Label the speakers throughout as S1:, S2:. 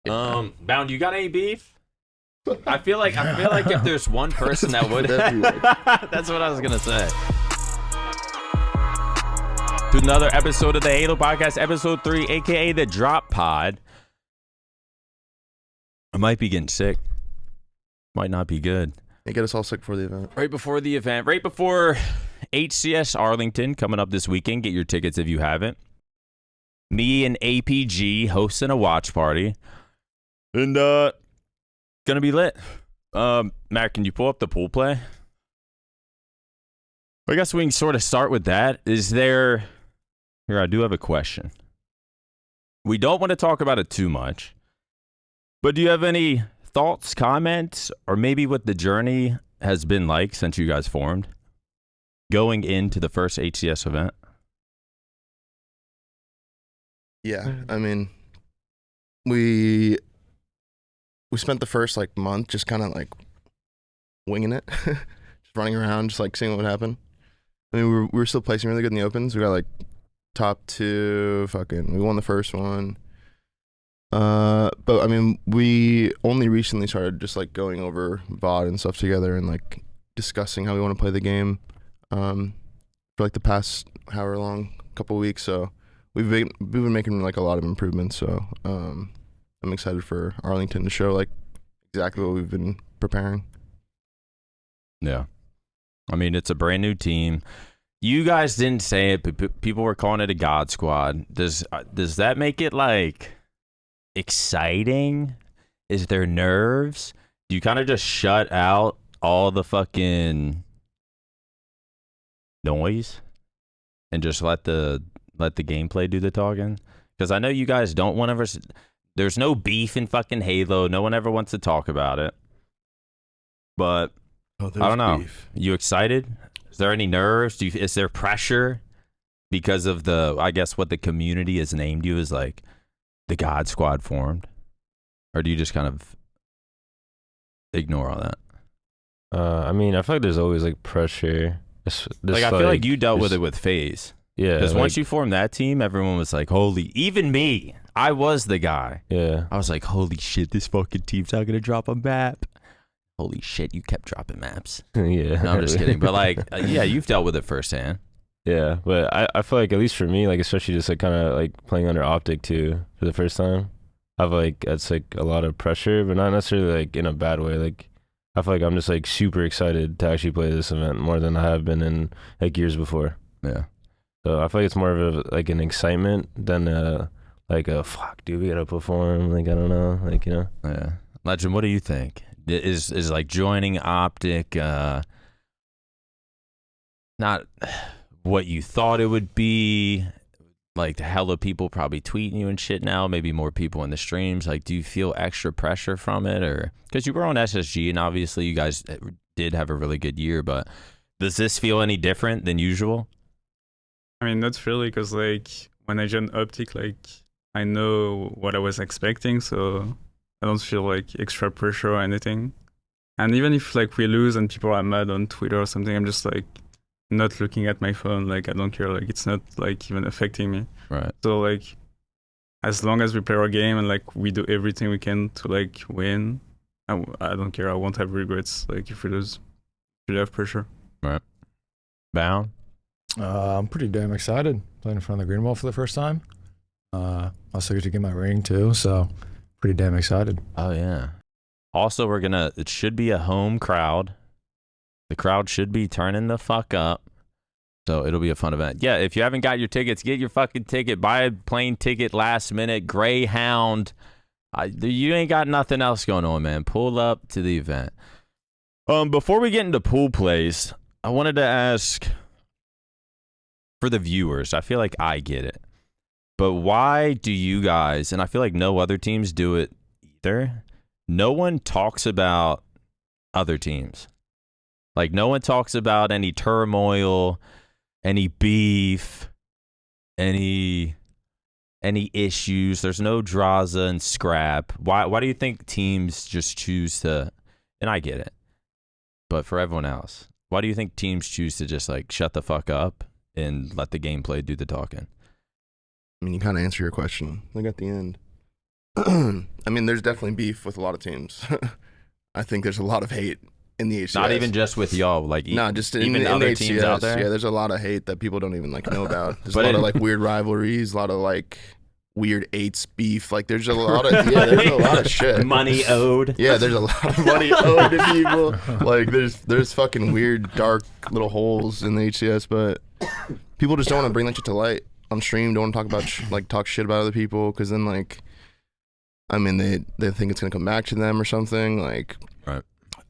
S1: Bound, you got any beef? I feel like if there's one person that would, that's what I was gonna say. To another episode of the Halo Podcast, episode 3, aka the Drop Pod. I might be getting sick. Might not be good.
S2: They get us all sick before the event.
S1: Right before the event, right before HCS Arlington coming up this weekend. Get your tickets if you haven't. Me and APG hosting a watch party, and gonna be lit. Matt, can you pull up the pool play? I guess we can sort of start with that. Is there... Here, I do have a question. We don't want to talk about it too much, but do you have any thoughts, comments, or maybe what the journey has been like since you guys formed going into the first HCS event?
S2: Yeah, I mean, we spent the first month just kind of winging it, just running around, just seeing what would happen. I mean, we were still placing really good in the opens. We got top 2. We won the first one. But I mean, we only recently started just going over VOD and stuff together and discussing how we want to play the game. For the past however long, couple of weeks. So we've been making a lot of improvements. So I'm excited for Arlington to show exactly what we've been preparing.
S1: Yeah. I mean, it's a brand new team. You guys didn't say it, but people were calling it a God Squad. Does that make it exciting? Is there nerves? Do you kind of just shut out all the fucking noise and just let the gameplay do the talking? Because I know you guys don't want to. There's no beef in fucking Halo. No one ever wants to talk about it. But I don't know. Beef. You excited? Is there any nerves? Is there pressure because of I guess what the community has named you as the God Squad formed? Or do you just kind of ignore all that?
S3: I mean, I feel like there's always pressure.
S1: I feel like you dealt with it with FaZe.
S3: Yeah.
S1: Because once you formed that team, everyone was holy, even me. I was the guy.
S3: Yeah.
S1: I was holy shit, this fucking team's not going to drop a map. Holy shit, you kept dropping maps.
S3: Yeah.
S1: No, I'm just kidding. But yeah, you've dealt with it firsthand.
S3: Yeah, but I feel at least for me, especially just kind of playing under OpTic too for the first time, I've it's a lot of pressure, but not necessarily in a bad way. I feel I'm just super excited to actually play this event more than I have been in years before.
S1: Yeah.
S3: So I feel it's more of an excitement than a fuck, dude, we gotta perform. I don't know,
S1: Yeah. Legend, what do you think? Is joining OpTic not what you thought it would be? Hella people probably tweeting you and shit now, maybe more people in the streams. Do you feel extra pressure from it? Or because you were on SSG and obviously you guys did have a really good year, but does this feel any different than usual?
S4: I mean, not really, because when I joined OpTic, I know what I was expecting, so I don't feel extra pressure or anything. And even if we lose and people are mad on Twitter or something, I'm just not looking at my phone. I don't care. It's not even affecting me.
S1: Right.
S4: So as long as we play our game and we do everything we can to win, I don't care. I won't have regrets. If we lose, we have pressure.
S1: Right. Bound.
S5: I'm pretty damn excited playing in front of the green wall for the first time. Also get to get my ring too, so pretty damn excited.
S1: Oh yeah. Also, it should be a home crowd. The crowd should be turning the fuck up. So it'll be a fun event. Yeah, if you haven't got your tickets, get your fucking ticket. Buy a plane ticket last minute. Greyhound. You ain't got nothing else going on, man. Pull up to the event. Before we get into pool plays, I wanted to ask for the viewers. I feel like I get it. But why do you guys, and I feel like no other teams do it either, no one talks about other teams. No one talks about any turmoil, any beef, any issues. There's no Draza and scrap. Why do you think teams just choose to, and I get it, but for everyone else, why do you think teams choose to just shut the fuck up and let the gameplay do the talking?
S2: I mean, you kind of answer your question at the end. I mean, there's definitely beef with a lot of teams. I think there's a lot of hate in the HCS.
S1: Not even just with y'all, like
S2: no, just
S1: even
S2: in
S1: other
S2: the
S1: teams
S2: HCS,
S1: out there.
S2: Yeah, there's a lot of hate that people don't even like know about. There's
S1: But
S2: a lot of
S1: it-
S2: like weird rivalries, a lot of like weird eights beef. Like there's a lot of there's a lot of shit.
S1: Money owed.
S2: Yeah, there's a lot of money owed to people. Like there's fucking weird dark little holes in the HCS, but people just don't want to bring that shit to light on stream. Don't want to talk about talk shit about other people because then like, I mean they think it's gonna come back to them or something. Like,
S1: Right.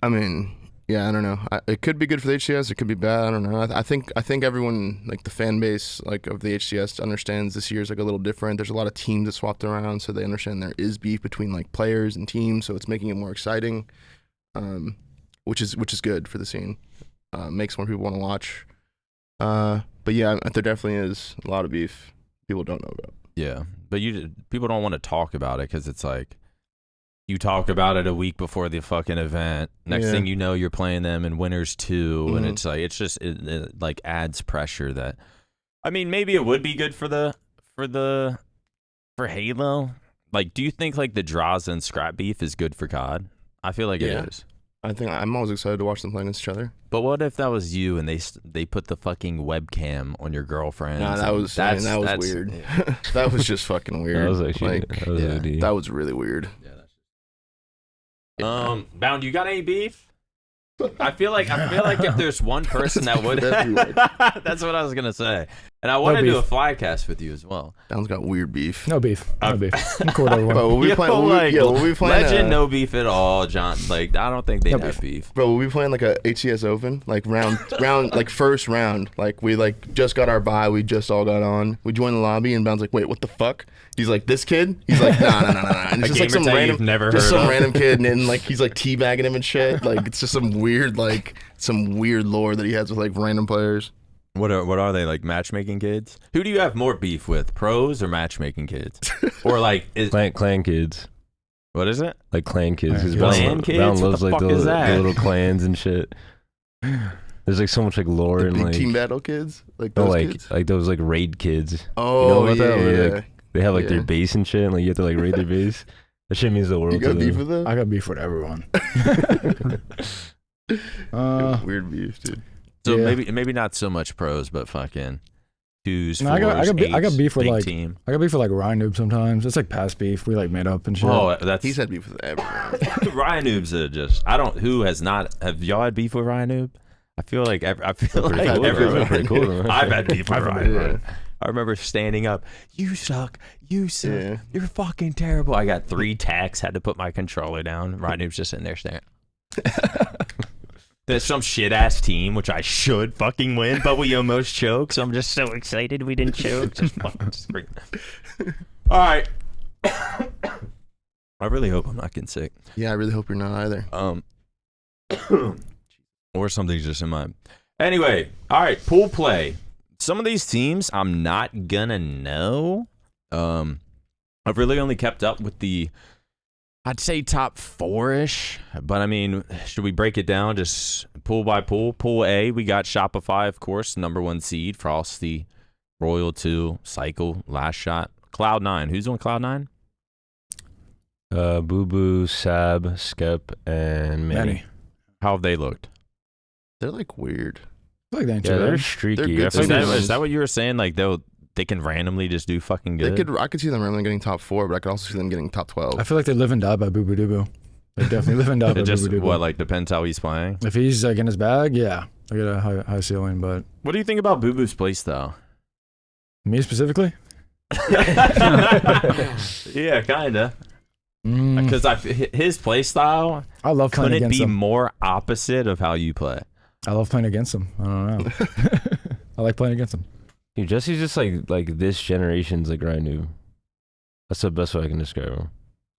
S2: I mean, yeah, I don't know. It could be good for the HCS. It could be bad. I don't know. I think everyone, like the fan base, like of the HCS, understands this year's like a little different. There's a lot of teams that swapped around, so they understand there is beef between like players and teams. So it's making it more exciting, which is good for the scene. Makes more people want to watch. But yeah, there definitely is a lot of beef people don't know about.
S1: Yeah, but people don't want to talk about it because it's like you talk about it a week before the fucking event. Next
S2: Yeah.
S1: thing you know, you're playing them in winners too, and
S2: Mhm.
S1: it's like it like adds pressure. That I mean, maybe it would be good for Halo. Like, do you think like the draws and scrap beef is good for COD? I feel like
S2: Yeah.
S1: it is.
S2: I think I'm always excited to watch them play against each other.
S1: But what if that was you and they put the fucking webcam on your girlfriend?
S2: Nah, that was weird. That was just fucking weird.
S3: That was actually
S2: like,
S3: that was
S1: yeah,
S3: OD.
S2: that was really weird.
S1: Bound, you got any beef? I feel like if there's one person that would,
S2: Everyone.
S1: that's what I was gonna say. And I want to do a
S5: beef.
S1: flycast with you as well.
S2: Down's got weird beef.
S5: No beef. No beef. I'm cool with everyone.
S2: Bro, we'll be playing. We'll be playing.
S1: Legend, no beef at all, John. Like, I don't think they
S5: No
S1: have beef.
S2: Bro, we'll be playing like a HCS Open, like round, like first round. Like we like just got our bye. We just all got on. We joined the lobby, and Bound's like, "Wait, what the fuck?" He's like, "This kid?" He's like, "Nah." And it's
S1: A
S2: just like
S1: gamer
S2: some
S1: tag
S2: random,
S1: you've never
S2: just
S1: heard
S2: some
S1: of.
S2: random kid, and then like he's like teabagging him and shit. Like it's just some weird lore that he has with like random players.
S1: What are they, like matchmaking kids? Who do you have more beef with, pros or matchmaking kids? Or like
S3: clan kids.
S1: what is it?
S3: Like clan kids. 'cause
S1: Clan
S3: Brown-
S1: kids?
S3: Brown
S1: What
S3: loves
S1: the
S3: like
S1: fuck is that?
S3: the little clans and shit. There's like so much like lore
S2: The
S3: and
S2: big
S3: like
S2: team battle kids, like
S3: no,
S2: those kids.
S3: like those like raid kids.
S2: Oh,
S3: know about
S2: yeah,
S3: that? Where,
S2: yeah.
S3: like, they have like
S2: Yeah.
S3: their base and shit, and like you have to like raid their base. That shit means the world
S2: You
S3: to
S2: got beef
S3: them.
S2: with them?
S5: I got beef with everyone.
S2: Weird beef, dude.
S1: So
S5: Yeah.
S1: maybe not so much pros, but fucking twos,
S5: No, I got
S1: fours,
S5: beef
S1: eights,
S5: with,
S1: big
S5: like-
S1: team.
S5: I got beef with like Ryan Noob sometimes. It's like past beef. We like made up and shit.
S1: Oh, that's
S2: He's had beef with everyone.
S1: Ryan Noob's just who has not have y'all had beef with Ryan Noob? I feel like
S3: Pretty cool, though.
S1: everyone.
S3: Pretty cool, though.
S1: I've had beef with
S5: I've had
S1: Ryan.
S2: beef.
S1: Noob. I remember standing up. You suck. You suck.
S2: Yeah.
S1: You're fucking terrible. I got 3 tacks. Had to put my controller down. Ryan Noob's just sitting there staring. There's some shit ass team which I should fucking win, but we almost choked. So I'm just so excited we didn't choke. Just fucking scream. All right. I really hope I'm not getting sick.
S2: Yeah, I really hope you're not either.
S1: Or something's just in my. Anyway, all right, pool play. Some of these teams I'm not gonna know. I've really only kept up with I'd say top 4-ish, but I mean, should we break it down just pool by pool? Pool A, we got Shopify, of course, #1 seed, Frosty, Royal 2, Cycle, Last Shot, Cloud9. Who's on Cloud9?
S3: Boo Boo, Sab, Skep, and Manny.
S1: How have they looked?
S2: They're like weird.
S5: I feel like they ain't
S3: Yeah,
S5: too
S3: they're
S5: bad.
S3: streaky.
S2: They're good
S3: I feel
S1: Is
S3: like
S1: that,
S3: there's-
S1: is that what you were saying? Like they can randomly just do fucking good?
S2: I could see them randomly getting top 4, but I could also see them getting top 12.
S5: I feel like they live and die by Boo Boo Doo Boo. They definitely live and die by
S1: It
S5: Boo
S1: just
S5: Boo Doo Boo.
S1: what like depends how he's playing.
S5: If he's like in his bag, yeah, I get a high ceiling. But
S1: What do you think about Boo Boo's play style?
S5: me specifically,
S1: Yeah, kinda.
S5: mm,
S1: Because his play style
S5: I love playing
S1: couldn't
S5: against
S1: be
S5: him.
S1: more opposite of how you play.
S5: I love playing against him. I don't know. I like playing against him.
S3: Dude, Jesse's just like this generation's like Ryan Noob. That's the best way I can describe him.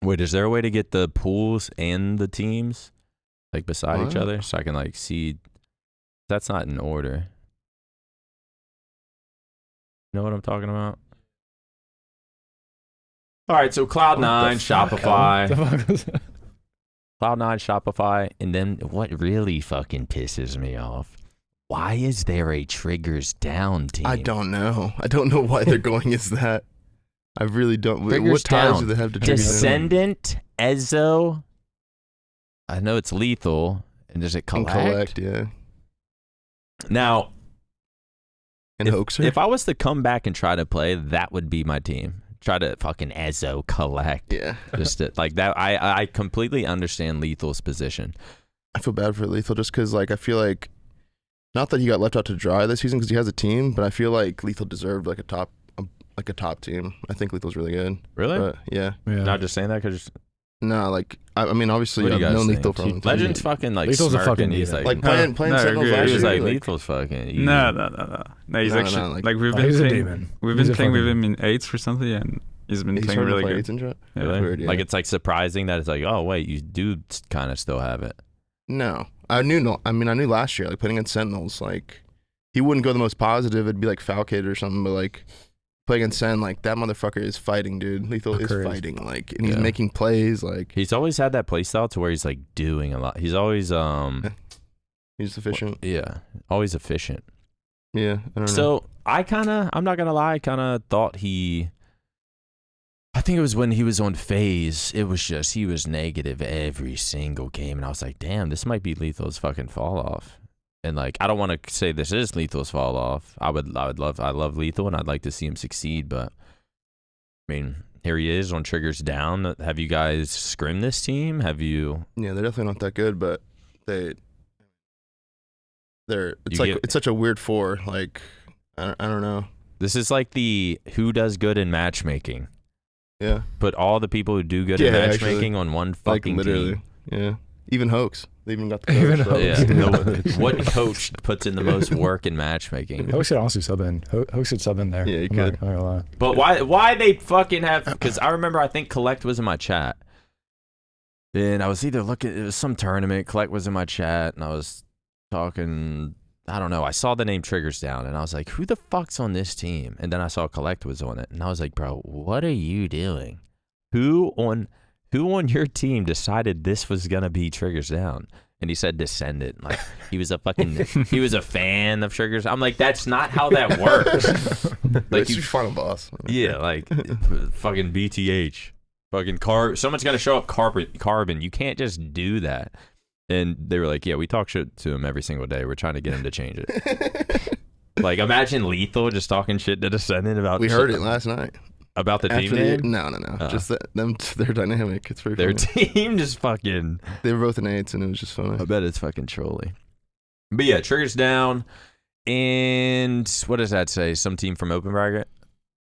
S1: Wait, is there a way to get the pools and the teams like beside each
S2: What?
S1: other so I can like see? That's not in order. You know what I'm talking about? All right, so Cloud9, Shopify.
S5: The fuck was that?
S1: Cloud9, Shopify, and then what really fucking pisses me off, why is there a triggers down team?
S2: I don't know. I don't know why they're going as that. I really don't.
S1: Triggers
S2: What ties
S1: down.
S2: do they have to Triggers down?
S1: Descendant, Ezzo. I know it's lethal. And does it
S2: And
S1: collect?
S2: yeah.
S1: Now,
S2: And Hoaxer.
S1: if I was to come back and try to play, that would be my team. Try to fucking Ezzo collect.
S2: Yeah.
S1: Just like that. I completely understand Lethal's position.
S2: I feel bad for Lethal just because, like, I feel like, not that he got left out to dry this season because he has a team, but I feel like Lethal deserved like a top team. I think Lethal's really good.
S1: Really?
S2: But yeah.
S1: Not just saying that because
S2: No, like I mean, obviously
S1: What do
S2: I've
S1: you guys
S2: known
S1: think?
S2: Lethal from
S1: Legend's fucking like
S5: Lethal's a
S1: smirking.
S5: fucking
S1: He's
S5: diva.
S1: like,
S2: playing
S4: No,
S2: Sentinels
S4: agree.
S2: last
S1: he was
S2: year.
S1: like,
S2: Like,
S1: Lethal's fucking. easy.
S4: No. He's
S2: No,
S4: actually
S2: no, like-
S4: like we've
S5: Oh,
S4: been
S5: he's a
S4: playing.
S5: demon.
S4: We've
S5: He's
S4: been
S5: a
S4: playing with
S5: fucking-
S4: him in 8s recently, and he's been
S2: he's
S4: playing
S2: starting
S4: really
S2: to play
S4: good.
S2: Aids and shit.
S4: Yeah.
S1: Really?
S2: Weird, yeah.
S1: Like it's like surprising that it's like, oh wait, you do kind of still have it.
S2: No, I knew last year, like playing against Sentinels, like he wouldn't go the most positive. It'd be like Falcade or something, but like playing against Sen, like that motherfucker is fighting, dude. Lethal is
S5: Occurs.
S2: fighting, like, and he's
S1: Yeah.
S2: making plays, like
S1: He's always had that play style to where he's like doing a lot. He's always
S2: he's efficient.
S1: yeah, always efficient.
S2: Yeah, I don't know.
S1: So I'm not gonna lie, I kind of thought I think it was when he was on phase, it was just, he was negative every single game. And I was like, damn, this might be Lethal's fucking fall off. And like, I don't want to say this is Lethal's fall off. I love Lethal and I'd like to see him succeed. But I mean, here he is on Triggers down. Have you guys scrimmed this team? Have you?
S2: Yeah, they're definitely not that good, but they're it's
S1: You
S2: like
S1: get-
S2: it's such a weird four. Like I don't know.
S1: This is like the who does good in matchmaking.
S2: Yeah,
S1: Put all the people who do good in
S2: Yeah,
S1: matchmaking on one
S2: like
S1: fucking
S2: literally.
S1: team.
S2: Yeah, even Hoax. They even got the coach.
S5: Even
S2: so-
S5: Hoax.
S1: Yeah. What coach puts in the most work in matchmaking?
S5: Hoax should honestly sub in. Hoax should sub in there.
S2: Yeah, he
S5: I'm not
S2: could.
S5: gonna lie.
S1: But why they fucking have? Because I remember I think Collect was in my chat, and I was either looking. It was some tournament. Collect was in my chat, and I was talking. I don't know. I saw the name Triggers down, and I was like, "Who the fuck's on this team?" And then I saw Collect was on it, and I was like, "Bro, what are you doing? Who on your team decided this was gonna be Triggers down?" And he said Descendant. Like he was a fan of Triggers. I'm like, that's not how that works.
S2: Like
S1: Like
S2: he's
S1: you,
S2: final boss.
S1: yeah, like fucking BTH, fucking someone's got to show up carbon. You can't just do that. And they were like, yeah, we talk shit to him every single day. We're trying to get him to change it. Like imagine Lethal just talking shit to Descendant about.
S2: We heard it last night.
S1: about the team
S2: After
S1: name.
S2: no. Just them. Their dynamic. It's pretty.
S1: Their
S2: funny.
S1: team just fucking.
S2: They were both in 8s, and it was just funny.
S1: I bet it's fucking trolly. But yeah, Triggers down. And what does that say? Some team from Open Bracket?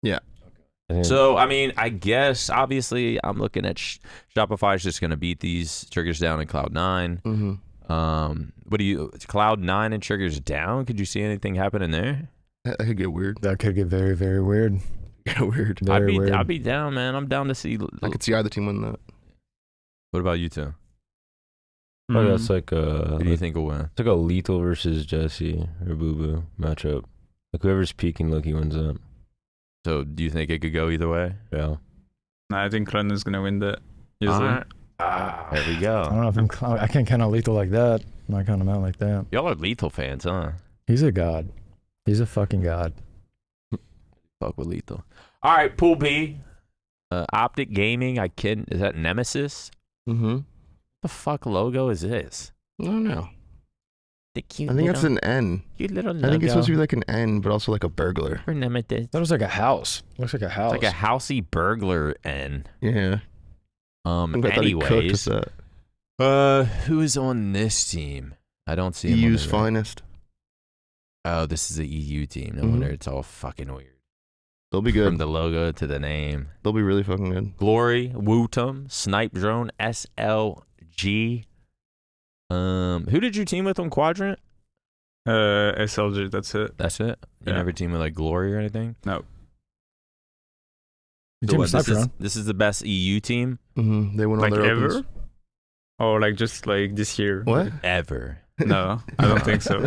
S3: I think-
S1: So, I mean, I guess, obviously, I'm looking at Shopify's just going to beat these Triggers down in Cloud9.
S2: Mm-hmm.
S1: What do you, Cloud9 and Triggers down? Could you see anything happening there?
S2: That could get weird.
S5: That could get very, very weird.
S2: Get weird.
S5: Very weird.
S1: I'd be down, man. I'm down to see.
S2: I could see either team win that.
S1: What about you two?
S3: Oh, that's like
S1: Who do you think will win?
S3: it's like a Lethal versus Jesse or Boo Boo matchup. Like whoever's peaking Lucky wins up.
S1: So, do you think it could go either way?
S3: Yeah.
S4: Nah, I think Clone is gonna win that. Usually.
S1: Alright. There we
S5: I
S1: go.
S5: don't know if I can't count on Lethal like that. I'm not counting him out like that.
S1: Y'all are Lethal fans, huh?
S5: He's a god. He's a fucking god.
S1: Fuck with Lethal. All right, Pool B. OpTic Gaming. Is that Nemesis?
S2: Mm-hmm.
S1: What the fuck logo is this?
S2: I don't know.
S1: The cute
S2: I think that's
S1: little,
S2: an N.
S1: cute little logo
S2: I think it's supposed to be like an N, but also like a burglar.
S1: for Nemesis.
S5: That was like a house. Looks like a house.
S1: It's like a housey burglar N.
S2: Yeah. I think I thought he cooked
S1: Anyways,
S2: that.
S1: who is on this team? I don't see him on
S2: EU's
S1: the-
S2: finest.
S1: Oh, this is the EU team. No
S2: Mhm.
S1: wonder it's all fucking weird.
S2: They'll be
S1: From
S2: good.
S1: the logo to the name.
S2: They'll be really fucking good.
S1: Glory, Wootum, Snipe Drone, SLG. Who did you team with on Quadrant?
S4: SLG, that's it.
S1: That's it. You
S4: Yeah.
S1: never team with like Glory or anything.
S4: No.
S5: You
S1: So
S5: team
S1: what,
S5: with Sniper
S1: this is the best EU team
S2: Mm-hmm. They win all
S4: Like
S2: their
S4: ever?
S2: opens.
S4: Or like just like this year?
S2: What?
S1: ever.
S4: No, I don't think so.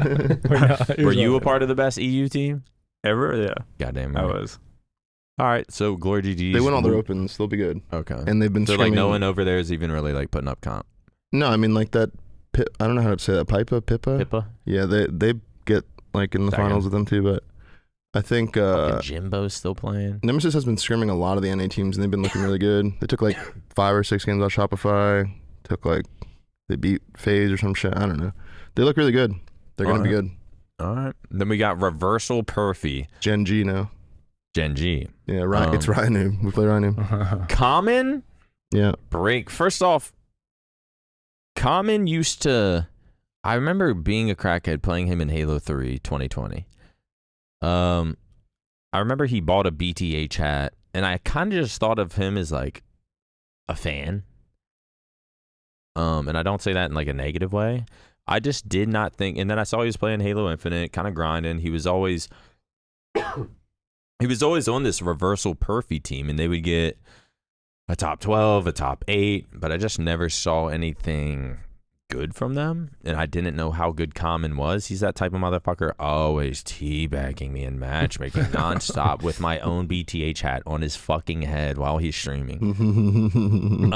S1: Were you a part of the best EU team?
S4: Ever? Yeah,
S1: Goddamn
S4: I
S1: right.
S4: was.
S1: All right, so Glory GG.
S2: They win all their opens. They'll be good.
S1: Okay.
S2: And they've been
S1: So like no
S2: scrimming-
S1: one over there is even really like putting up comp.
S2: No, I mean like that. I don't know how to say that. Pippa.
S1: Pippa.
S2: Yeah, they get like in the
S1: Second.
S2: finals with them too, but I think
S1: Jimbo's still playing.
S2: Nemesis has been scrimming a lot of the NA teams, and they've been looking really good. They took like 5 or 6 games off Shopify. They beat FaZe or some shit. I don't know. They look really good. They're going to be good.
S1: All right. Then we got Reversal Perfy.
S2: Gen G now.
S1: Gen G.
S2: Yeah, Ryan, it's Ryan Noob. We play Ryan Noob.
S1: Common?
S2: Yeah.
S1: Break. First off, Common used to... I remember being a crackhead playing him in Halo 3 2020. I remember he bought a BTH hat, and I kind of just thought of him as like a fan. And I don't say that in like a negative way. I just did not think, and then I saw he was playing Halo Infinite, kind of grinding. He was always on this Reversal Perfy team, and they would get a top 12, a top 8, but I just never saw anything good from them, and I didn't know how good Common was. He's that type of motherfucker, always teabagging me in matchmaking nonstop with my own BTH hat on his fucking head while he's streaming.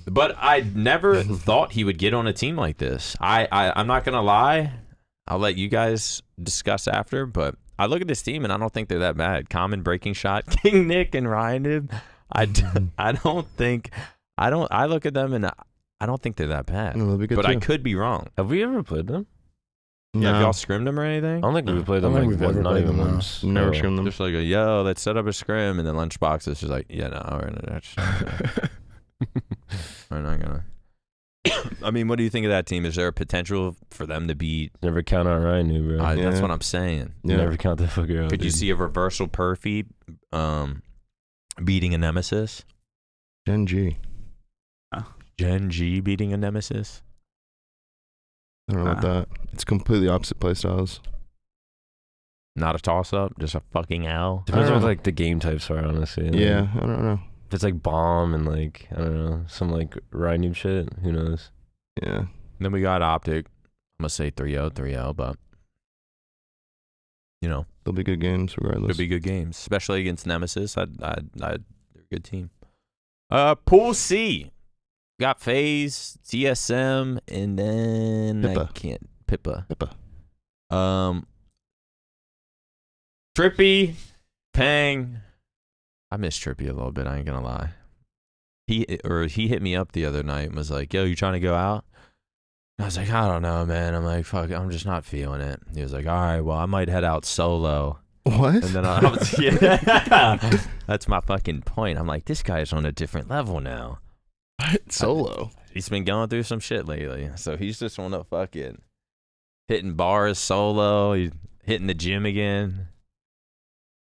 S1: But I never thought he would get on a team like this. I'm not gonna lie. I'll let you guys discuss after, but I look at this team and I don't think they're that bad. Common, Breaking Shot, King Nick, and Ryan. I look at them and I don't think they're that bad.
S2: No,
S1: but too. I could be wrong.
S3: Have we ever played them?
S1: Yeah, have y'all scrimmed them or anything?
S3: I don't think we played them. Like, not even once.
S2: Never scrimmed them.
S1: Just like yo, let's set up a scrim, and then Lunchbox is just like, yeah, no, we're not gonna. I mean, what do you think of that team? Is there a potential for them to beat?
S3: Never count on Ryan New, bro.
S1: That's what I'm saying.
S3: Yeah. Never count that fucker out.
S1: Could you see a Reversal Perfy beating a Nemesis?
S2: Gen G.
S1: Gen G beating a Nemesis?
S2: I don't know about that. It's completely opposite play styles.
S1: Not a toss-up, just a fucking L?
S3: Depends on what like the game types are, honestly.
S2: Yeah, I don't know.
S3: If it's like bomb and like, I don't know, some like Ryan shit, who knows?
S2: Yeah.
S1: Then we got OpTic. I'm going to say 3-0, but, you know.
S2: They'll be good games regardless.
S1: They'll be good games, especially against Nemesis. They're a good team. Pool C. Got FaZe, TSM, and then Pippa. Trippy, Pang. I miss Trippy a little bit, I ain't gonna lie. He hit me up the other night and was like, yo, you trying to go out? And I was like, I don't know, man. I'm like, fuck, I'm just not feeling it. He was like, all right, well, I might head out solo.
S2: What?
S1: And then I was, yeah. That's my fucking point. I'm like, this guy's on a different level now.
S2: What? Solo?
S1: He's been going through some shit lately. So he's just on a fucking hitting bars solo. He's hitting the gym again.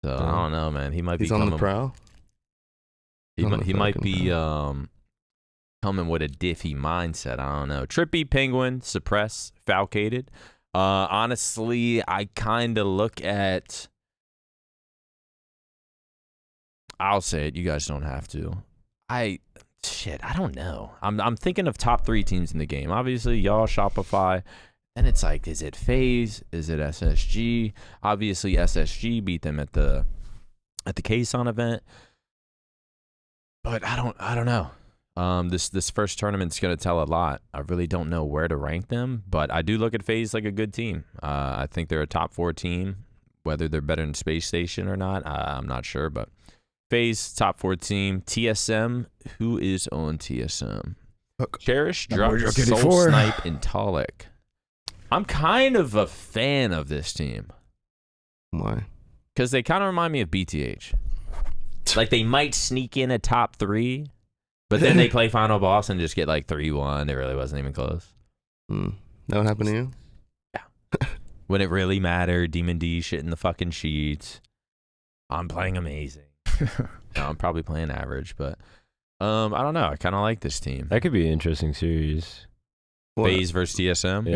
S1: So I don't know, man. He might be
S2: coming. He's on the prowl?
S1: He might be coming with a diffy mindset. I don't know. Trippy, Penguin, Suppress, Falcated. Honestly, I kind of look at... I'll say it. You guys don't have to. I don't know. I'm thinking of top 3 teams in the game. Obviously, y'all, Shopify. And it's like, is it FaZe? Is it SSG? Obviously, SSG beat them at the Kson event. But I don't know. This first tournament's gonna tell a lot. I really don't know where to rank them, but I do look at FaZe like a good team. I think they're a top 4 team. Whether they're better than Space Station or not, I'm not sure. But FaZe, top 4 team. TSM, who is on TSM? Cherish, Drop, Soul Snipe, and Talik. I'm kind of a fan of this team.
S2: Why?
S1: Because they kind of remind me of BTH. Like, they might sneak in a top 3, but then they play Final Boss and just get like 3-1. It really wasn't even close.
S2: That what happened to you?
S1: Yeah. When it really mattered, Demon D shit in the fucking sheets. I'm playing amazing. No, I'm probably playing average, but I don't know. I kind of like this team.
S3: That could be an interesting series.
S1: FaZe versus TSM.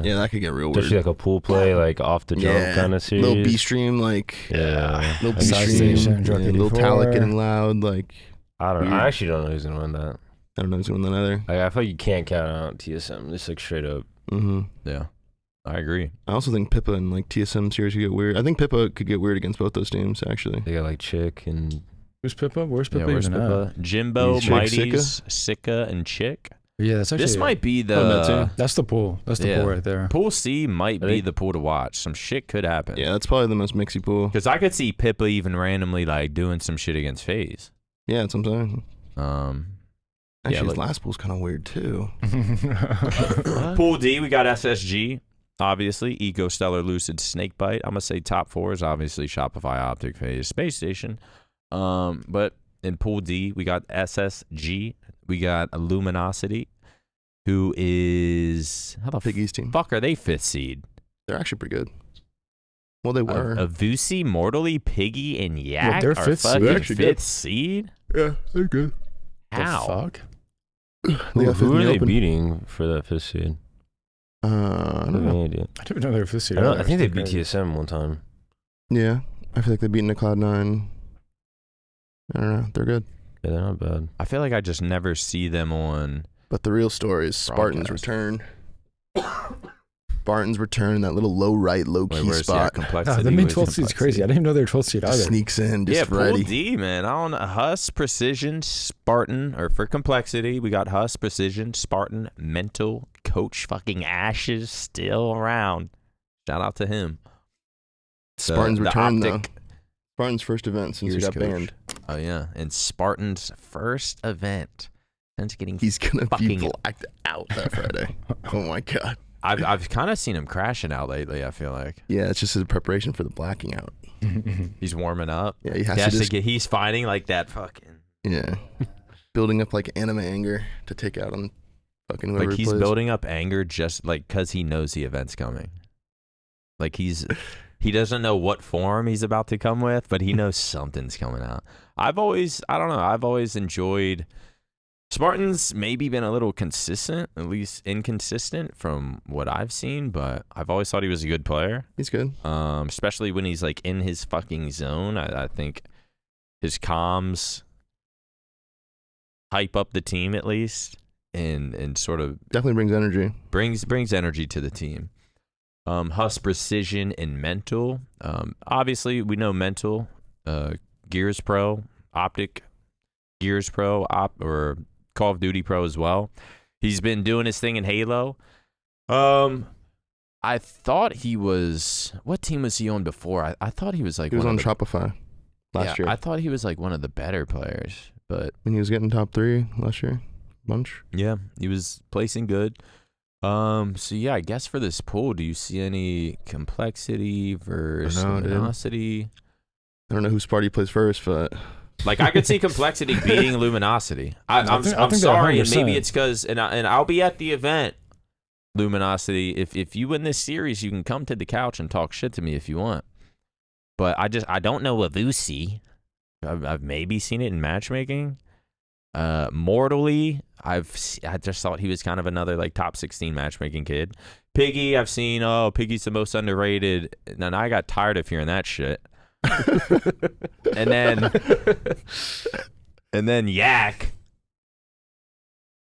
S2: Yeah, that could get real weird.
S3: Especially like a pool play, like off the jump kind of series.
S2: Little B stream, like little B
S5: Station,
S2: stream, little Talik getting loud, like.
S3: I don't know. I actually don't know who's gonna win that.
S2: I don't know who's gonna win that either.
S3: Like, I feel like you can't count out TSM. Just like straight up.
S1: Yeah, I agree.
S2: I also think Pippa and like TSM series could get weird. I think Pippa could get weird against both those teams. Actually,
S3: they got like Chick and
S5: who's Pippa? Where's Pippa?
S1: Where's
S5: even
S1: Pippa?
S5: at?
S1: Jimbo, Mighties, Sika, and Chick.
S5: Yeah, that's actually
S1: This might be
S2: Oh, that
S1: the
S2: too.
S5: that's the pool. That's the
S1: Yeah.
S5: pool right there.
S1: pool C might
S3: I
S1: be
S3: think-
S1: the pool to watch. Some shit could happen.
S2: Yeah, that's probably the most mixy pool.
S1: Because I could see Pippa even randomly like doing some shit against FaZe.
S2: Yeah, that's what I'm saying.
S1: Yeah,
S2: Actually,
S1: look-
S2: his last pool's kind of weird too.
S1: Pool D, we got SSG, obviously, Eco Stellar, Lucid, Snakebite. I'm gonna say top 4 is obviously Shopify, OpTic, FaZe, Space Station. But in Pool D, we got SSG, we got Luminosity, who is how the
S2: Piggy's team.
S1: fuck are they 5th seed?
S2: They're actually pretty good. Well, they were.
S1: Avusi, Mortally, Piggy, and Yak
S5: they're
S1: are
S5: 5th seed.
S1: fucking
S2: They're actually
S1: 5th
S2: good.
S1: seed.
S2: Yeah, they're good.
S1: How?
S5: The fuck?
S2: They
S3: Who,
S2: got fifth
S3: who
S2: in
S3: are
S2: the
S3: they
S2: open.
S3: beating for that 5th seed?
S2: I
S3: I
S2: don't
S3: have
S2: know.
S3: no idea.
S5: I didn't know they were 5th seed.
S3: I think they beat TSM one time.
S2: Yeah, I feel like they beat into Cloud9. I don't know. They're good.
S3: Yeah, they're not bad.
S1: I feel like I just never see them on.
S2: But the real story is Spartan's
S1: Broadcast.
S2: return. Spartan's return, that little low right, low key
S1: Where's
S2: spot.
S1: complexity?
S5: the main
S1: Where's
S5: 12th seed's crazy.
S1: complexity?
S5: I didn't even know they were 12th seed either.
S2: Just sneaks in,
S1: Yeah,
S2: just
S1: Pool
S2: ready.
S1: D, man. I don't know. Huss, Precision, Spartan, or for complexity, we got Huss, Precision, Spartan, Mental, Coach fucking Ashes still around. Shout out to him.
S2: Spartan's
S1: The
S2: return,
S1: OpTic-
S2: though. Spartan's first event since he
S1: Here's
S2: got
S1: Coach.
S2: banned.
S1: Oh, yeah. And Spartan's first event since getting.
S2: He's gonna be
S1: Fucking-
S2: blacked out that Friday. Oh my god.
S1: I've kind of seen him crashing out lately, I feel like.
S2: Yeah, it's just his preparation for the blacking out.
S1: He's warming up.
S2: Yeah, he has
S1: He has
S2: to
S1: to
S2: just,
S1: get, he's fighting like that fucking.
S2: yeah, building up like anime anger to take out on fucking whoever
S1: Like
S2: he
S1: he's
S2: plays.
S1: building up anger just like because he knows the event's coming. Like he doesn't know what form he's about to come with, but he knows something's coming out. I've always enjoyed Spartans. Maybe been a little consistent, at least inconsistent from what I've seen, but I've always thought he was a good player.
S2: He's good.
S1: Especially when he's like in his fucking zone. I think his comms hype up the team at least, and sort of
S2: Definitely brings energy.
S1: brings energy to the team. Huss, Precision, and Mental. Obviously, we know Mental, Gears Pro, OpTic, Gears Pro, or Call of Duty Pro as well. He's been doing his thing in Halo. I thought he was. What team was he on before? I thought he was like
S2: He was
S1: one
S2: on
S1: of the,
S2: Shopify last year.
S1: I thought he was like one of the better players, but
S2: When he was getting top 3 last year. Bunch.
S1: yeah, he was placing good. So yeah, I guess for this pool, do you see any complexity versus
S2: No, dude.
S1: luminosity?
S2: I don't know who Sparty plays first, but
S1: Like I could see complexity beating luminosity. I'm
S5: think they're
S1: sorry, and
S5: 100%.
S1: maybe it's because and I'll be at the event. Luminosity, if you win this series, you can come to the couch and talk shit to me if you want. But I don't know Avusi. I've maybe seen it in matchmaking. Mortally, I just thought he was kind of another like top 16 matchmaking kid. Piggy, I've seen. Oh, Piggy's the most underrated. And I got tired of hearing that shit. and then Yak,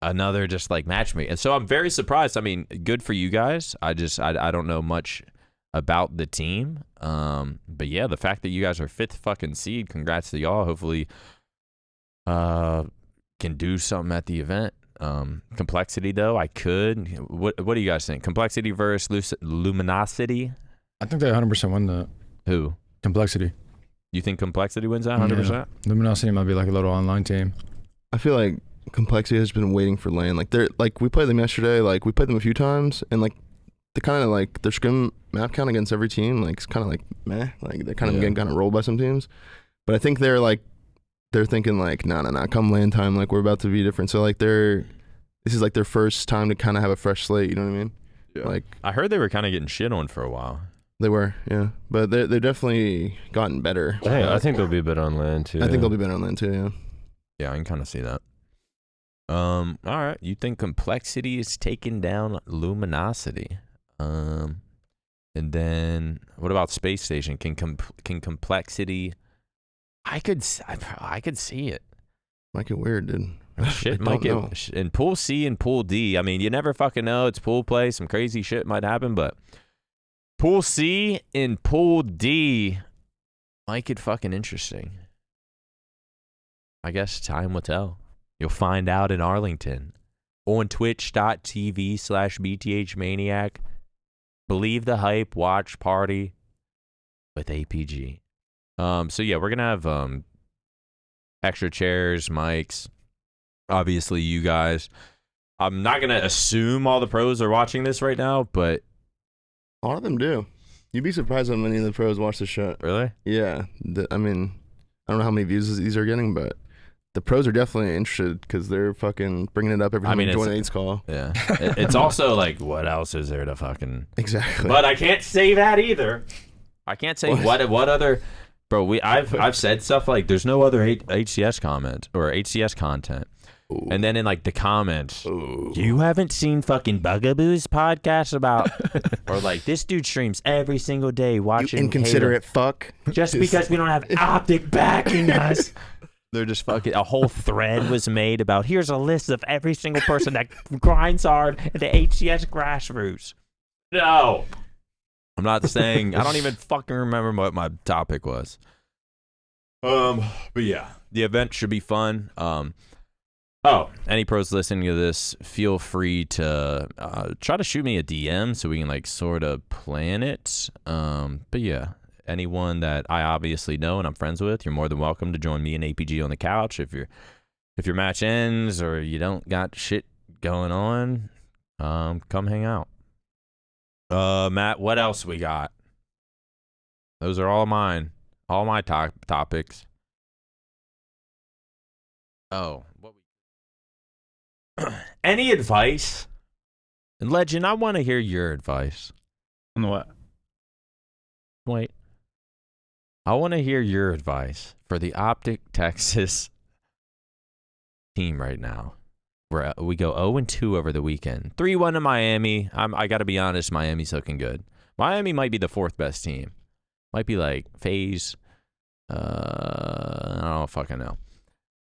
S1: another just like matchmaking. And so I'm very surprised. I mean, good for you guys. I don't know much about the team. But yeah, the fact that you guys are 5th fucking seed, congrats to y'all. Hopefully can do something at the event. Complexity though, I could. What do you guys think? Complexity versus Luminosity?
S5: I think they 100% win the
S1: Who?
S5: complexity.
S1: You think Complexity wins that 100%?
S5: Yeah. Luminosity might be like a little online team.
S2: I feel like Complexity has been waiting for lane. Like they're like we played them yesterday. Like we played them a few times, and like they kind of like their scrim map count against every team. Like it's kind of like meh. Like they're kind of
S1: Yeah.
S2: getting kind of rolled by some teams. But I think they're thinking like no, come land time. Like we're about to be different. So like this is like their first time to kind of have a fresh slate. You know what I mean?
S1: Yeah.
S2: Like
S1: I heard they were kind of getting shit on for a while.
S2: they were, yeah. But they're definitely gotten better.
S3: I think they'll be better on land too.
S2: I think they'll be better on land too. Yeah.
S1: Yeah, I can kind of see that. All right. You think Complexity is taking down Luminosity? And then what about Space Station? Can Complexity? I could see it.
S2: Might get weird, dude.
S1: Shit
S2: I
S1: might
S2: don't know.
S1: get in Pool C and Pool D. I mean, you never fucking know. It's pool play. Some crazy shit might happen, but Pool C and Pool D might get fucking interesting. I guess time will tell. You'll find out in Arlington. on twitch.tv/BTHmaniac. Believe the hype, watch party with APG. So yeah, we're gonna have extra chairs, mics. Obviously, you guys. I'm not gonna assume all the pros are watching this right now, but
S2: A lot of them do. You'd be surprised how many of the pros watch the show.
S1: really,
S2: Yeah. I mean, I don't know how many views these are getting, but the pros are definitely interested because they're fucking bringing it up every time we join an 8's call.
S1: yeah. It's also like, what else is there to fucking?
S2: Exactly.
S1: But I can't say that either. I can't say what other. Bro, I've said stuff like there's no other HCS comment or HCS content.
S2: Ooh.
S1: And then in like the comments,
S2: Ooh.
S1: you haven't seen fucking Bugaboo's podcast about, or like this dude streams every single day watching
S2: You inconsiderate fuck.
S1: just because we don't have OpTic backing us. They're just fucking, a whole thread was made about here's a list of every single person that grinds hard at the HCS grassroots. No. I'm not saying, I don't even fucking remember what my topic was. But yeah, the event should be fun. Any pros listening to this, feel free to try to shoot me a DM so we can like sort of plan it. But yeah, anyone that I obviously know and I'm friends with, you're more than welcome to join me and APG on the couch. If your match ends or you don't got shit going on, come hang out. Matt, what else we got? Those are all mine. All my topics. Oh, what any advice? And Legend, I want to hear your advice.
S4: On what?
S1: Wait. I want to hear your advice for the OpTic Texas team right now. We go 0-2 over the weekend. 3-1 to Miami. I got to be honest, Miami's looking good. Miami might be the fourth best team. Might be like FaZe. I don't fucking know.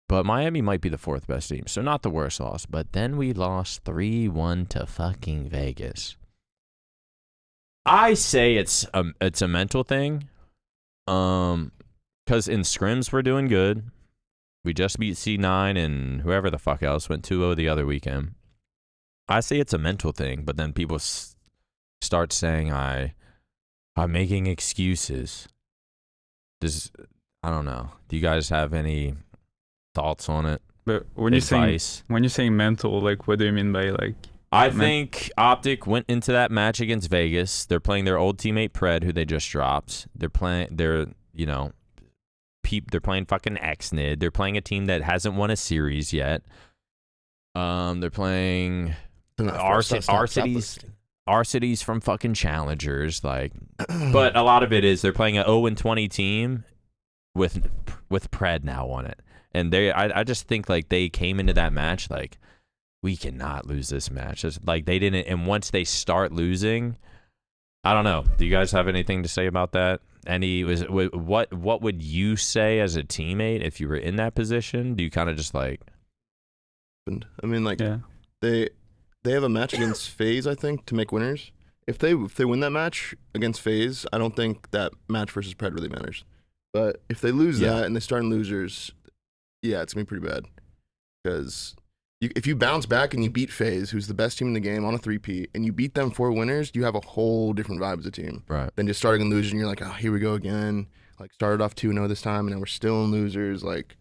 S1: But Miami might be the fourth best team, so not the worst loss. But then we lost 3-1 to fucking Vegas. I say it's a mental thing. Because in scrims we're doing good. We just beat C9 and whoever the fuck else went 2-0 the other weekend. I say it's a mental thing, but then people start saying I'm making excuses. I don't know. Do you guys have any thoughts on it?
S4: But when you're saying mental, like what do you mean by like?
S1: I think OpTic went into that match against Vegas. They're playing their old teammate Pred, who they just dropped. They're playing fucking XNID. They're playing a team that hasn't won a series yet. They're playing Arcities from fucking challengers, like. But a lot of it is they're playing an 0-20 team with Pred now on it. And I just think like they came into that match like, we cannot lose this match. It's like they didn't, and once they start losing, I don't know. Do you guys have anything to say about that? What would you say as a teammate if you were in that position? Do you kind of just like?
S2: I mean, like they have a match against FaZe, I think, to make winners. If they win that match against FaZe, I don't think that match versus Pred really matters. But if they lose that and they start in losers, yeah, it's gonna be pretty bad. Because if you bounce back and you beat FaZe, who's the best team in the game on a 3P, and you beat them 4 winners, you have a whole different vibe as a team.
S1: Right.
S2: Than just starting in losers and you're like, oh, here we go again. Like started off 2-0 this time and now we're still in losers. Like,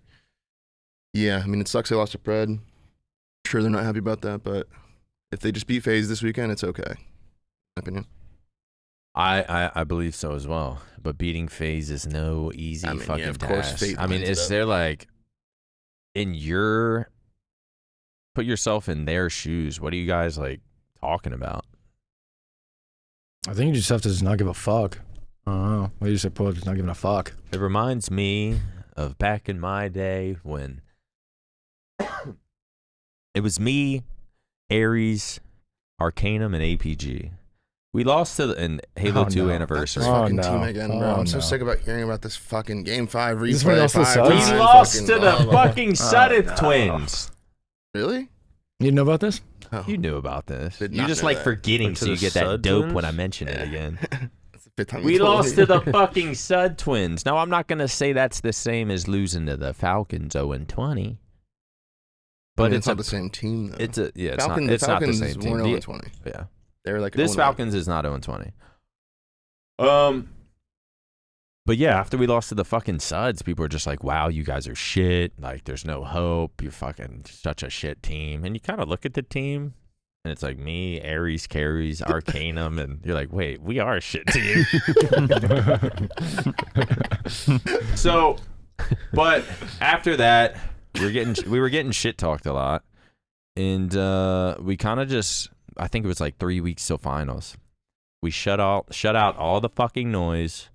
S2: yeah, I mean it sucks they lost to Pred. I'm sure they're not happy about that, but if they just beat FaZe this weekend, it's okay. In my opinion.
S1: I believe so as well. But beating FaZe is no easy fucking
S2: of course,
S1: task.
S2: FaZe
S1: I mean, is there like put yourself in their shoes? What are you guys like talking about?
S5: I think you just have to just not give a fuck. I don't know. What do you say, Paul? Just not giving a fuck.
S1: It reminds me of back in my day when it was me, Ares, Arcanum, and APG. We lost to the Halo 2 anniversary.
S2: This fucking team again, bro. I'm so sick about hearing about this fucking Game 5 replay.
S1: We lost to the fucking Suddeth twins.
S2: Really?
S5: You know about this?
S2: Oh.
S1: You knew about this.
S2: Did
S1: You
S2: not
S1: just
S2: know
S1: like
S2: that.
S1: forgetting so you get that
S3: Sud
S1: dope
S3: twins?
S1: when I mention it again.
S2: That's the 5th time
S1: We
S2: you told
S1: lost
S2: me.
S1: to the fucking Sud twins. Now, I'm not going to say that's the same as losing to the Falcons 0-20.
S2: But
S1: it's
S2: it's not the same team though.
S1: It's
S2: Falcons,
S1: it's not the
S2: Falcons
S1: same team.
S2: weren't 0-20.
S1: Yeah.
S2: They were like
S1: This
S2: 0-9.
S1: Falcons is not 0-20. But yeah, after we lost to the fucking Suds, people were just like, wow, you guys are shit. Like, there's no hope. You're fucking such a shit team. And you kind of look at the team, and it's like me, Aries, Carries, Arcanum, and you're like, wait, we are a shit team. So, but after that, we were getting shit talked a lot. And we kind of just, I think it was like 3 weeks till finals. We shut out all the fucking noise.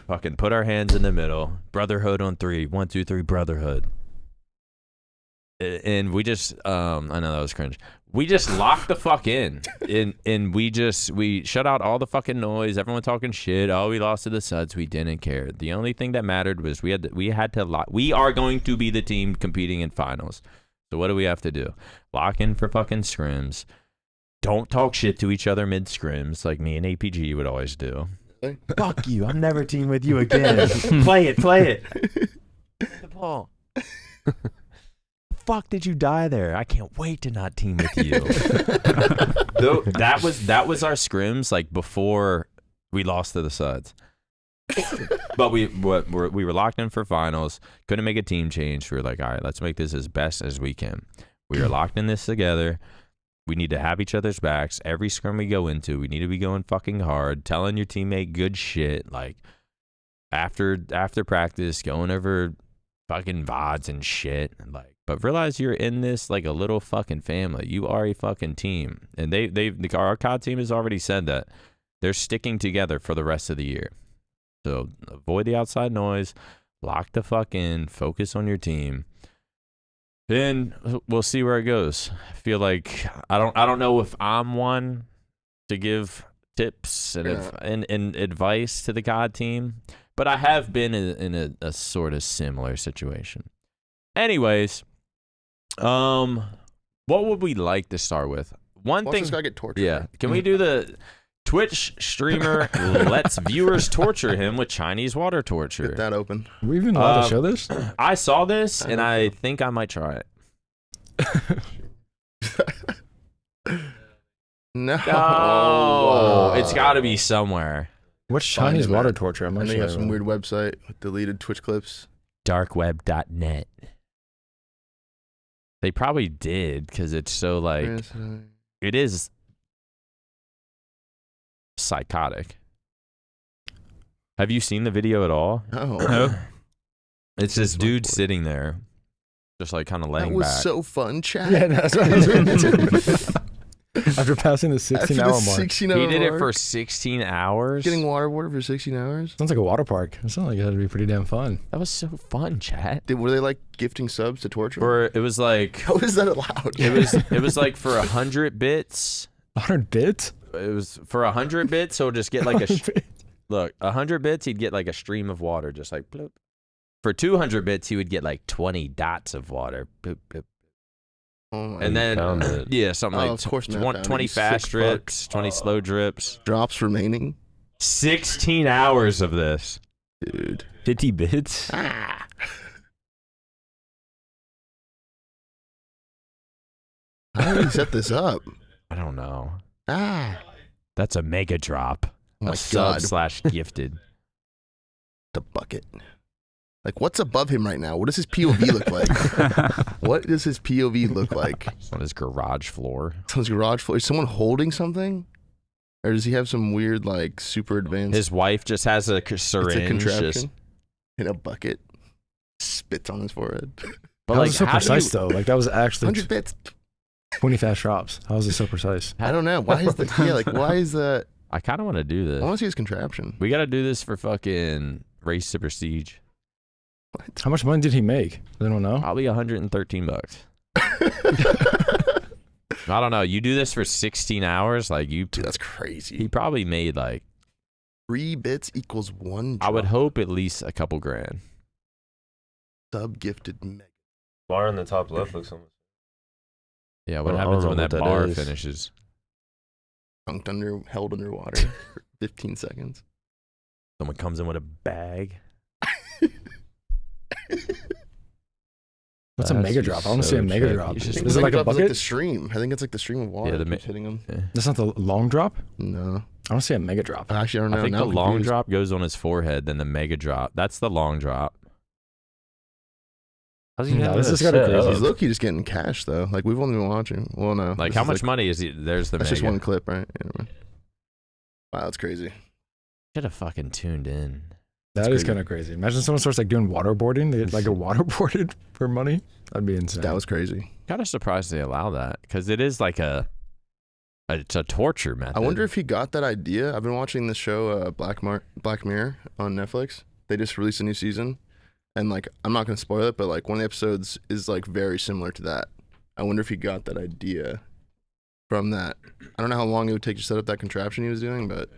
S1: Fucking put our hands in the middle. Brotherhood on 3. 1, 2, 3, brotherhood. And we just, I know that was cringe. We just locked the fuck in. And we shut out all the fucking noise. Everyone talking shit. Oh, we lost to the Suds. We didn't care. The only thing that mattered was we had to lock. We are going to be the team competing in finals. So what do we have to do? Lock in for fucking scrims. Don't talk shit to each other mid scrims like me and APG would always do. Fuck you. I'm never teaming with you again. Play it. The ball. Fuck did you die there? I can't wait to not team with you. That was our scrims like before we lost to the Suds. But we were locked in for finals. Couldn't make a team change. We were like, all right, let's make this as best as we can. We were locked in this together. We need to have each other's backs. Every scrum we go into, we need to be going fucking hard, telling your teammate good shit. Like after practice, going over fucking VODs and shit. Like, but realize you're in this like a little fucking family. You are a fucking team, and our COD team has already said that they're sticking together for the rest of the year. So avoid the outside noise, lock the fuck in, focus on your team. Then we'll see where it goes. I feel like I don't know if I'm one to give tips and advice to the COD team, but I have been in a sort of similar situation. Anyways, what would we like to start with?
S2: Watch this guy get tortured.
S1: Yeah, can we do the Twitch streamer lets viewers torture him with Chinese water torture?
S2: Get that open.
S5: Are we even allowed to show this?
S1: I saw this, and I think I might try it.
S2: No.
S1: Oh, it's got to be somewhere.
S5: What's
S2: Find
S5: Chinese
S2: it,
S5: water
S2: man.
S5: torture? I'm
S2: I
S5: not
S2: know you have
S5: sure.
S2: some weird website with deleted Twitch clips.
S1: Darkweb.net. They probably did because it's so like it is psychotic. Have you seen the video at all?
S2: No.
S1: It's this dude sitting there, just like kind of laying
S2: That was
S1: back.
S2: so fun, chat.
S5: Yeah, that's what I was doing. After passing the 16-hour mark.
S2: 16
S1: He did it for 16 hours.
S2: Getting waterboarded for 16 hours?
S5: Sounds like a water park. It sounds like it had to be pretty damn fun.
S1: That was so fun, chat.
S2: Were they like gifting subs to torture?
S1: Or it was like
S2: How is that allowed?
S1: it was like for 100 bits.
S5: 100 bits?
S1: It was for 100 bits, so just get like look, 100 bits, he'd get like a stream of water, just like bloop. For 200 bits, he would get like 20 dots of water. Bloop, bloop.
S2: Oh my
S1: And then,
S3: found it.
S1: yeah, something like
S2: of course Matt found it,
S1: 20
S2: you
S1: fast
S2: sick
S1: drips,
S2: fuck.
S1: 20 slow drips.
S2: Drops remaining?
S1: 16 hours of this.
S2: Dude.
S3: 50 bits?
S2: How did he set this up?
S1: I don't know.
S2: That's
S1: That's a mega drop.
S2: oh
S1: a
S2: my
S1: sub
S2: god.
S1: / gifted.
S2: The bucket. Like, what's above him right now? What does his POV look like? What does his POV look like?
S1: On his garage floor.
S2: Someone's garage floor. Is someone holding something? Or does he have some weird, like, super advanced...
S1: His wife just has a
S2: it's
S1: syringe.
S2: a contraption
S1: Just,
S2: in a bucket. Spits on his forehead.
S1: but
S5: That
S1: like,
S5: was so
S1: how do
S5: precise,
S1: you,
S5: though. Like, that was actually
S2: 100 bits.
S5: 20 fast drops. How was it so precise?
S2: I don't know. Why is that? Yeah, like, why is that?
S1: I kind of want to do
S2: I
S1: this.
S2: want to see his contraption.
S1: We got to do this for fucking Race to Prestige.
S5: How much money did he make? They don't know.
S1: Probably $113. I don't know. You do this for 16 hours, like you.
S2: Dude, that's
S1: He
S2: crazy.
S1: probably made like
S2: 3 bits equals 1
S1: I would
S2: drop.
S1: hope at least a couple grand.
S2: Sub-gifted mega.
S3: Bar in the top left looks almost.
S1: Yeah, what
S3: Well, I
S1: happens
S3: don't
S1: when
S3: know
S1: that
S3: what that
S1: bar
S3: is.
S1: finishes?
S2: Held underwater for 15 seconds.
S1: Someone comes in with a bag.
S5: What's a
S3: That's
S5: mega
S3: just
S5: drop? I want to
S3: so
S5: see a mega
S3: tricky.
S5: drop.
S1: You just-
S5: Is it like a
S2: It's like
S5: bucket?
S2: the stream. I think it's like the stream of water.
S1: Yeah,
S2: Yeah,
S1: the
S2: hitting him.
S5: That's not the long drop?
S2: No,
S5: I want to see a mega drop.
S2: actually, I don't know.
S1: I think
S2: Now
S1: the
S2: I'm
S1: long
S2: confused.
S1: drop goes on his forehead, then the mega drop. That's the long drop.
S3: How's he
S5: No,
S3: have
S5: this
S3: it
S5: is kinda
S3: set
S5: crazy.
S3: up?
S2: He's low-key just getting cash though. Like we've only been watching. Well, no.
S1: Like,
S2: this
S1: how
S2: is,
S1: much money is he? There's the
S2: That's
S1: mega.
S2: just one clip, right? Yeah, never mind. Wow, that's crazy.
S1: Should have fucking tuned in.
S5: That is
S2: crazy.
S5: kind of crazy. Imagine someone starts like doing waterboarding. They like get waterboarded for money. That'd be insane.
S2: That was crazy.
S1: Kind of surprised they allow that because it is like it's a torture method.
S2: I wonder if he got that idea. I've been watching this show, Black Mirror on Netflix. They just released a new season, and like I'm not gonna spoil it, but like one of the episodes is like very similar to that. I wonder if he got that idea from that. I don't know how long it would take to set up that contraption he was doing, but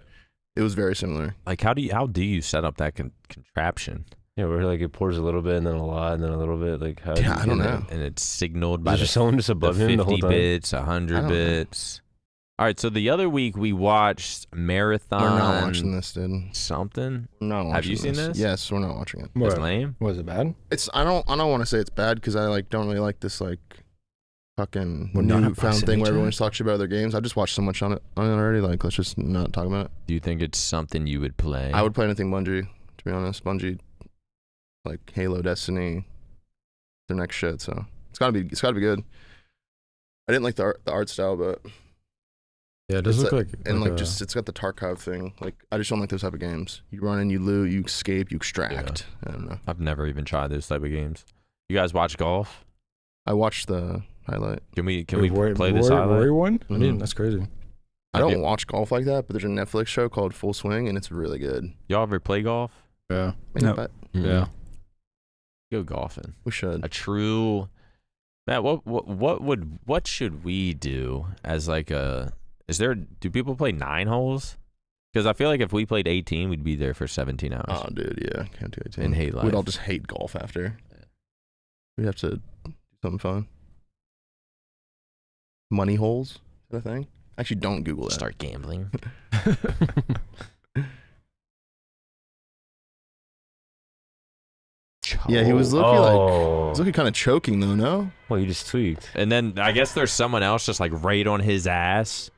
S2: it was very similar.
S1: like how do you set up that contraption?
S3: Yeah, where like it pours a little bit and then a lot and then a little bit. Like how?
S2: Yeah, I don't know.
S1: And it's signaled by
S3: Is there someone just
S1: the
S3: above him the whole
S1: 50
S3: time?
S1: bits,
S2: I
S1: 100
S2: don't know.
S1: bits. All right, so the other week we watched Marathon.
S2: We're not watching this, dude.
S1: Something.
S2: We're not watching
S1: Have you seen this?
S2: Yes, we're not watching it.
S1: It's
S5: What?
S1: lame.
S5: Was it bad?
S2: It's I don't want to say it's bad because I like don't really like this like fucking
S5: We're not
S2: newfound
S5: pressing
S2: thing
S5: each
S2: where everyone
S5: other.
S2: just talks about their games. I just watched so much on it already. Like let's just not talk about it.
S1: Do you think it's something you would play?
S2: I would play anything Bungie, to be honest. Bungie, like Halo, Destiny, their next shit. So it's gotta be good. I didn't like the art style, but
S5: Yeah, it does
S2: It's
S5: look like
S2: and like
S5: a-
S2: just it's got the Tarkov thing. Like I just don't like those type of games. You run in, you loot, you escape, you extract. I don't know.
S1: I've never even tried those type of games. You guys watch golf?
S2: I watched the highlight.
S1: Can we play this
S5: Rory
S1: highlight?
S5: one? I mean,
S2: Mhm.
S5: that's crazy.
S2: I
S1: Have
S2: don't
S1: you-
S2: watch golf like that, but there's a Netflix show called Full Swing, and it's really good.
S1: Y'all ever play golf?
S5: Yeah,
S2: Maybe
S4: No.
S2: bet.
S5: yeah.
S1: Go golfing.
S2: We should.
S1: A true Matt, what should we do as like do people play 9 holes? Because I feel like if we played 18, we'd be there for 17 hours.
S2: Oh, dude, yeah, can't do it.
S1: And hate life.
S2: We'd all just hate golf after. We'd have to do something fun. Money holes, is that a thing? Actually, don't Google that.
S1: Start gambling.
S2: Yeah, he was
S3: Oh,
S2: looking kind of choking though. No,
S3: well, you just tweaked.
S1: And then I guess there's someone else just like right on his ass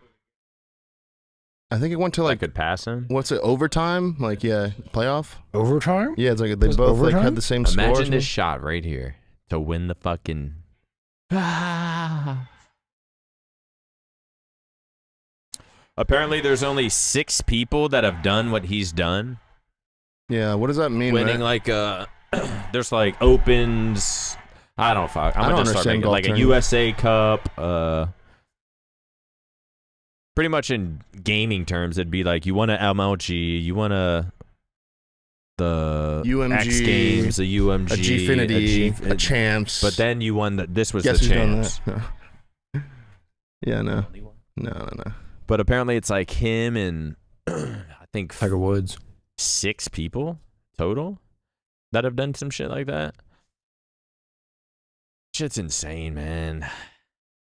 S2: I think it went to
S1: that
S2: like
S1: could pass him.
S2: what's it overtime? Like playoff.
S5: Overtime?
S2: Yeah, it's like they
S5: Was
S2: both like
S5: overtime?
S2: had the same score. or
S1: Imagine this
S2: something.
S1: shot right here to win the fucking. Apparently, there's only 6 people that have done what he's done.
S2: Yeah, what does that mean?
S1: Winning
S2: right?
S1: like there's like opens. I don't fuck. I'm
S2: I
S1: gonna
S2: don't
S1: just start
S2: understand
S1: making
S2: golf
S1: like a
S2: tournaments.
S1: USA Cup. Pretty much in gaming terms, it'd be like you want a MLG, you want the
S2: UMG,
S1: X Games, a UMG,
S2: a Gfinity, a
S1: G-
S2: Champs.
S1: But then you won this was
S2: Guess
S1: the
S2: who's done
S1: Champs.
S2: that? No. Yeah, no.
S1: But apparently it's like him and I think
S5: Tiger Woods.
S1: 6 people total that have done some shit like that. Shit's insane, man.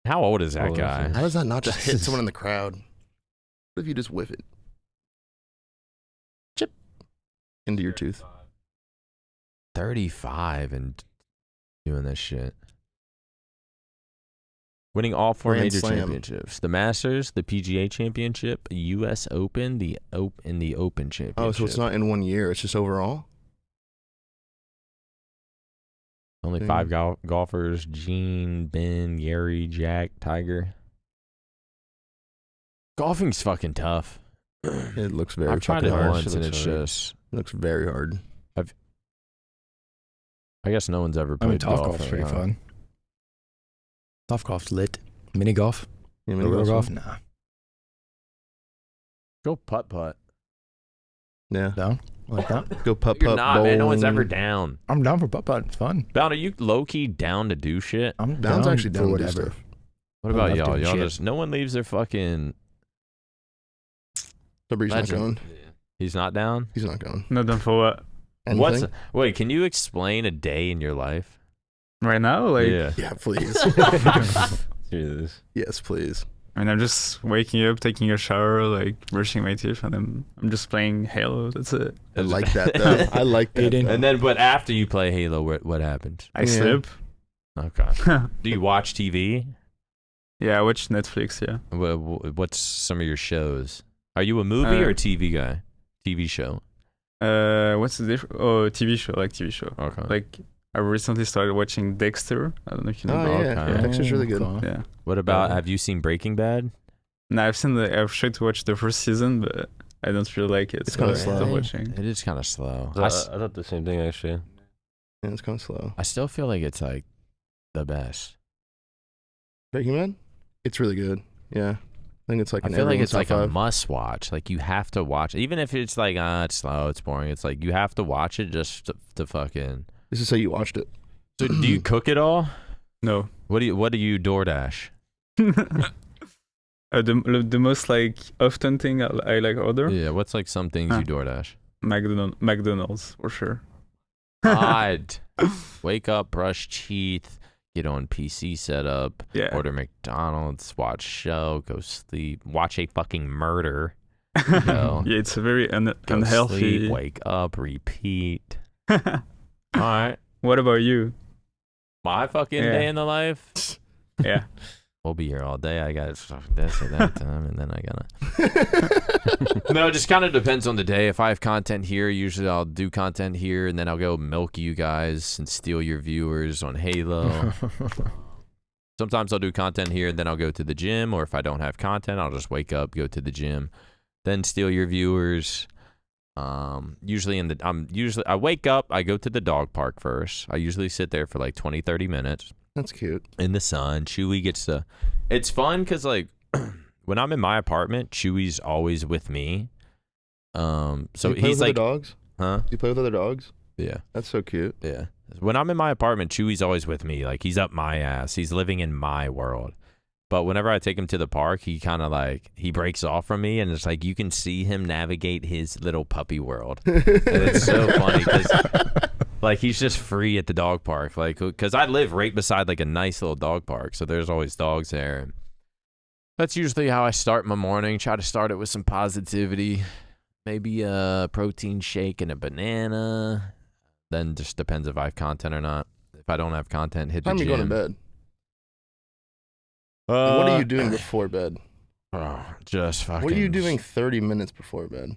S1: How old is that
S3: Oh,
S1: guy?
S3: that's
S2: How does that not just hit someone in the crowd? What if you just whiff it? Chip into your tooth.
S1: 35 and doing this shit. Winning all 4
S2: Grand
S1: major
S2: Slam.
S1: championships. The Masters, the PGA Championship, US Open, the Open Championship.
S2: Oh, so it's not in 1 year. It's just overall?
S1: Only
S2: Dang.
S1: 5 golfers: Gene, Ben, Gary, Jack, Tiger. Golfing's fucking tough.
S2: It looks very
S1: I've tried
S2: fucking
S1: it
S2: hard.
S1: once and
S3: Looks
S1: it's
S3: hard.
S1: just.
S2: It looks very hard.
S1: I guess no one's ever
S5: I mean,
S1: played
S5: Top
S1: golf.
S5: golf's pretty
S1: huh?
S5: fun. Top golf's lit. Mini golf?
S2: Yeah,
S5: Real golf? Nah.
S1: Go putt putt.
S2: Yeah.
S5: Down? Like that?
S2: Go putt
S1: You're
S2: putt.
S1: not, man. No one's
S2: bowling.
S1: ever down.
S5: I'm down for putt-putt. It's fun.
S1: Bound, are you low key down to do shit?
S5: I'm
S2: Down's
S5: down
S2: actually
S5: for
S2: down to do
S5: whatever.
S2: stuff.
S1: What
S5: I
S1: about
S5: love
S1: y'all?
S5: doing
S1: Y'all
S5: shit.
S1: just no one leaves their fucking.
S2: Sabri's not
S1: legend.
S2: going.
S1: He's not down.
S2: He's not going.
S4: Not done for what?
S1: What's
S2: Anything?
S1: wait? Can you explain a day in your life?
S4: Right now? Like,
S1: yeah.
S2: Yeah, please.
S3: Jesus.
S2: Yes, please.
S4: I mean, I'm just waking up, taking a shower, like brushing my teeth, and then I'm just playing Halo. That's it.
S2: I like that though. I like that.
S5: Aiden.
S2: though.
S1: And then, but after you play Halo, what happens?
S4: I
S2: Yeah.
S4: sleep.
S1: Okay. Do you watch TV?
S4: Yeah, I watch Netflix. Yeah.
S1: What's some of your shows? Are you a movie or a TV guy? TV show.
S4: What's the difference? Oh, TV show, like TV show.
S1: Okay.
S4: Like I recently started watching Dexter. I don't know if you know.
S2: Oh yeah,
S1: Okay.
S2: Dexter's really good.
S5: Cool.
S4: Yeah.
S1: What about? Have you seen Breaking Bad?
S4: No, I've tried to watch the first season, but I don't really like it.
S2: It's
S4: so
S2: kinda
S4: I stopped
S2: slow.
S4: watching.
S1: It is kind of slow.
S3: I thought the same thing actually.
S2: Yeah, it's kind of slow.
S1: I still feel like it's like the best.
S2: Breaking Bad? It's really good. Yeah. I think it's like
S1: I
S2: an
S1: feel like
S2: everyone's
S1: it's like
S2: top
S1: a
S2: five.
S1: must watch. Like you have to watch, even if it's like it's slow, it's boring. It's like you have to watch it just to fucking.
S2: This is how you watched it.
S1: So do you cook it all?
S4: No.
S1: What do you DoorDash?
S4: The most like often thing I like order
S1: Yeah, what's like some things you DoorDash?
S4: McDonald's for sure.
S1: God, wake up, brush teeth, get on PC setup,
S4: Yeah.
S1: order McDonald's, watch show, go sleep, watch a fucking murder,
S4: Yeah, it's a very
S1: go
S4: unhealthy.
S1: sleep, wake up, repeat. All right,
S4: What about you?
S1: my fucking
S4: Yeah.
S1: day in the life.
S4: Yeah.
S1: We'll be here all day. I got this at that time, and then I gotta. No, it just kind of depends on the day. If I have content here, usually I'll do content here, and then I'll go milk you guys and steal your viewers on Halo. Sometimes I'll do content here, and then I'll go to the gym. Or if I don't have content, I'll just wake up, go to the gym, then steal your viewers. Usually I wake up, I go to the dog park first. I usually sit there for like 20, 30 minutes.
S2: That's cute.
S1: In the sun. Chewy gets to. It's fun because like when I'm in my apartment, Chewy's always with me. So
S2: Do you play
S1: he's
S2: with
S1: like,
S2: other dogs?
S1: huh?
S2: Do you play with other dogs?
S1: Yeah,
S2: That's so cute.
S1: yeah. When I'm in my apartment, Chewy's always with me. Like he's up my ass. He's living in my world. But whenever I take him to the park, he kind of like he breaks off from me, and it's like you can see him navigate his little puppy world. And it's so funny because. Like, he's just free at the dog park. Like, because I live right beside, like, a nice little dog park. So there's always dogs there. And that's usually how I start my morning. Try to start it with some positivity. Maybe a protein shake and a banana. Then just depends if I have content or not. If I don't have content, hit the
S2: Time you
S1: gym.
S2: go to bed. And what are you doing before bed?
S1: Oh, just fucking.
S2: What are you doing 30 minutes before bed?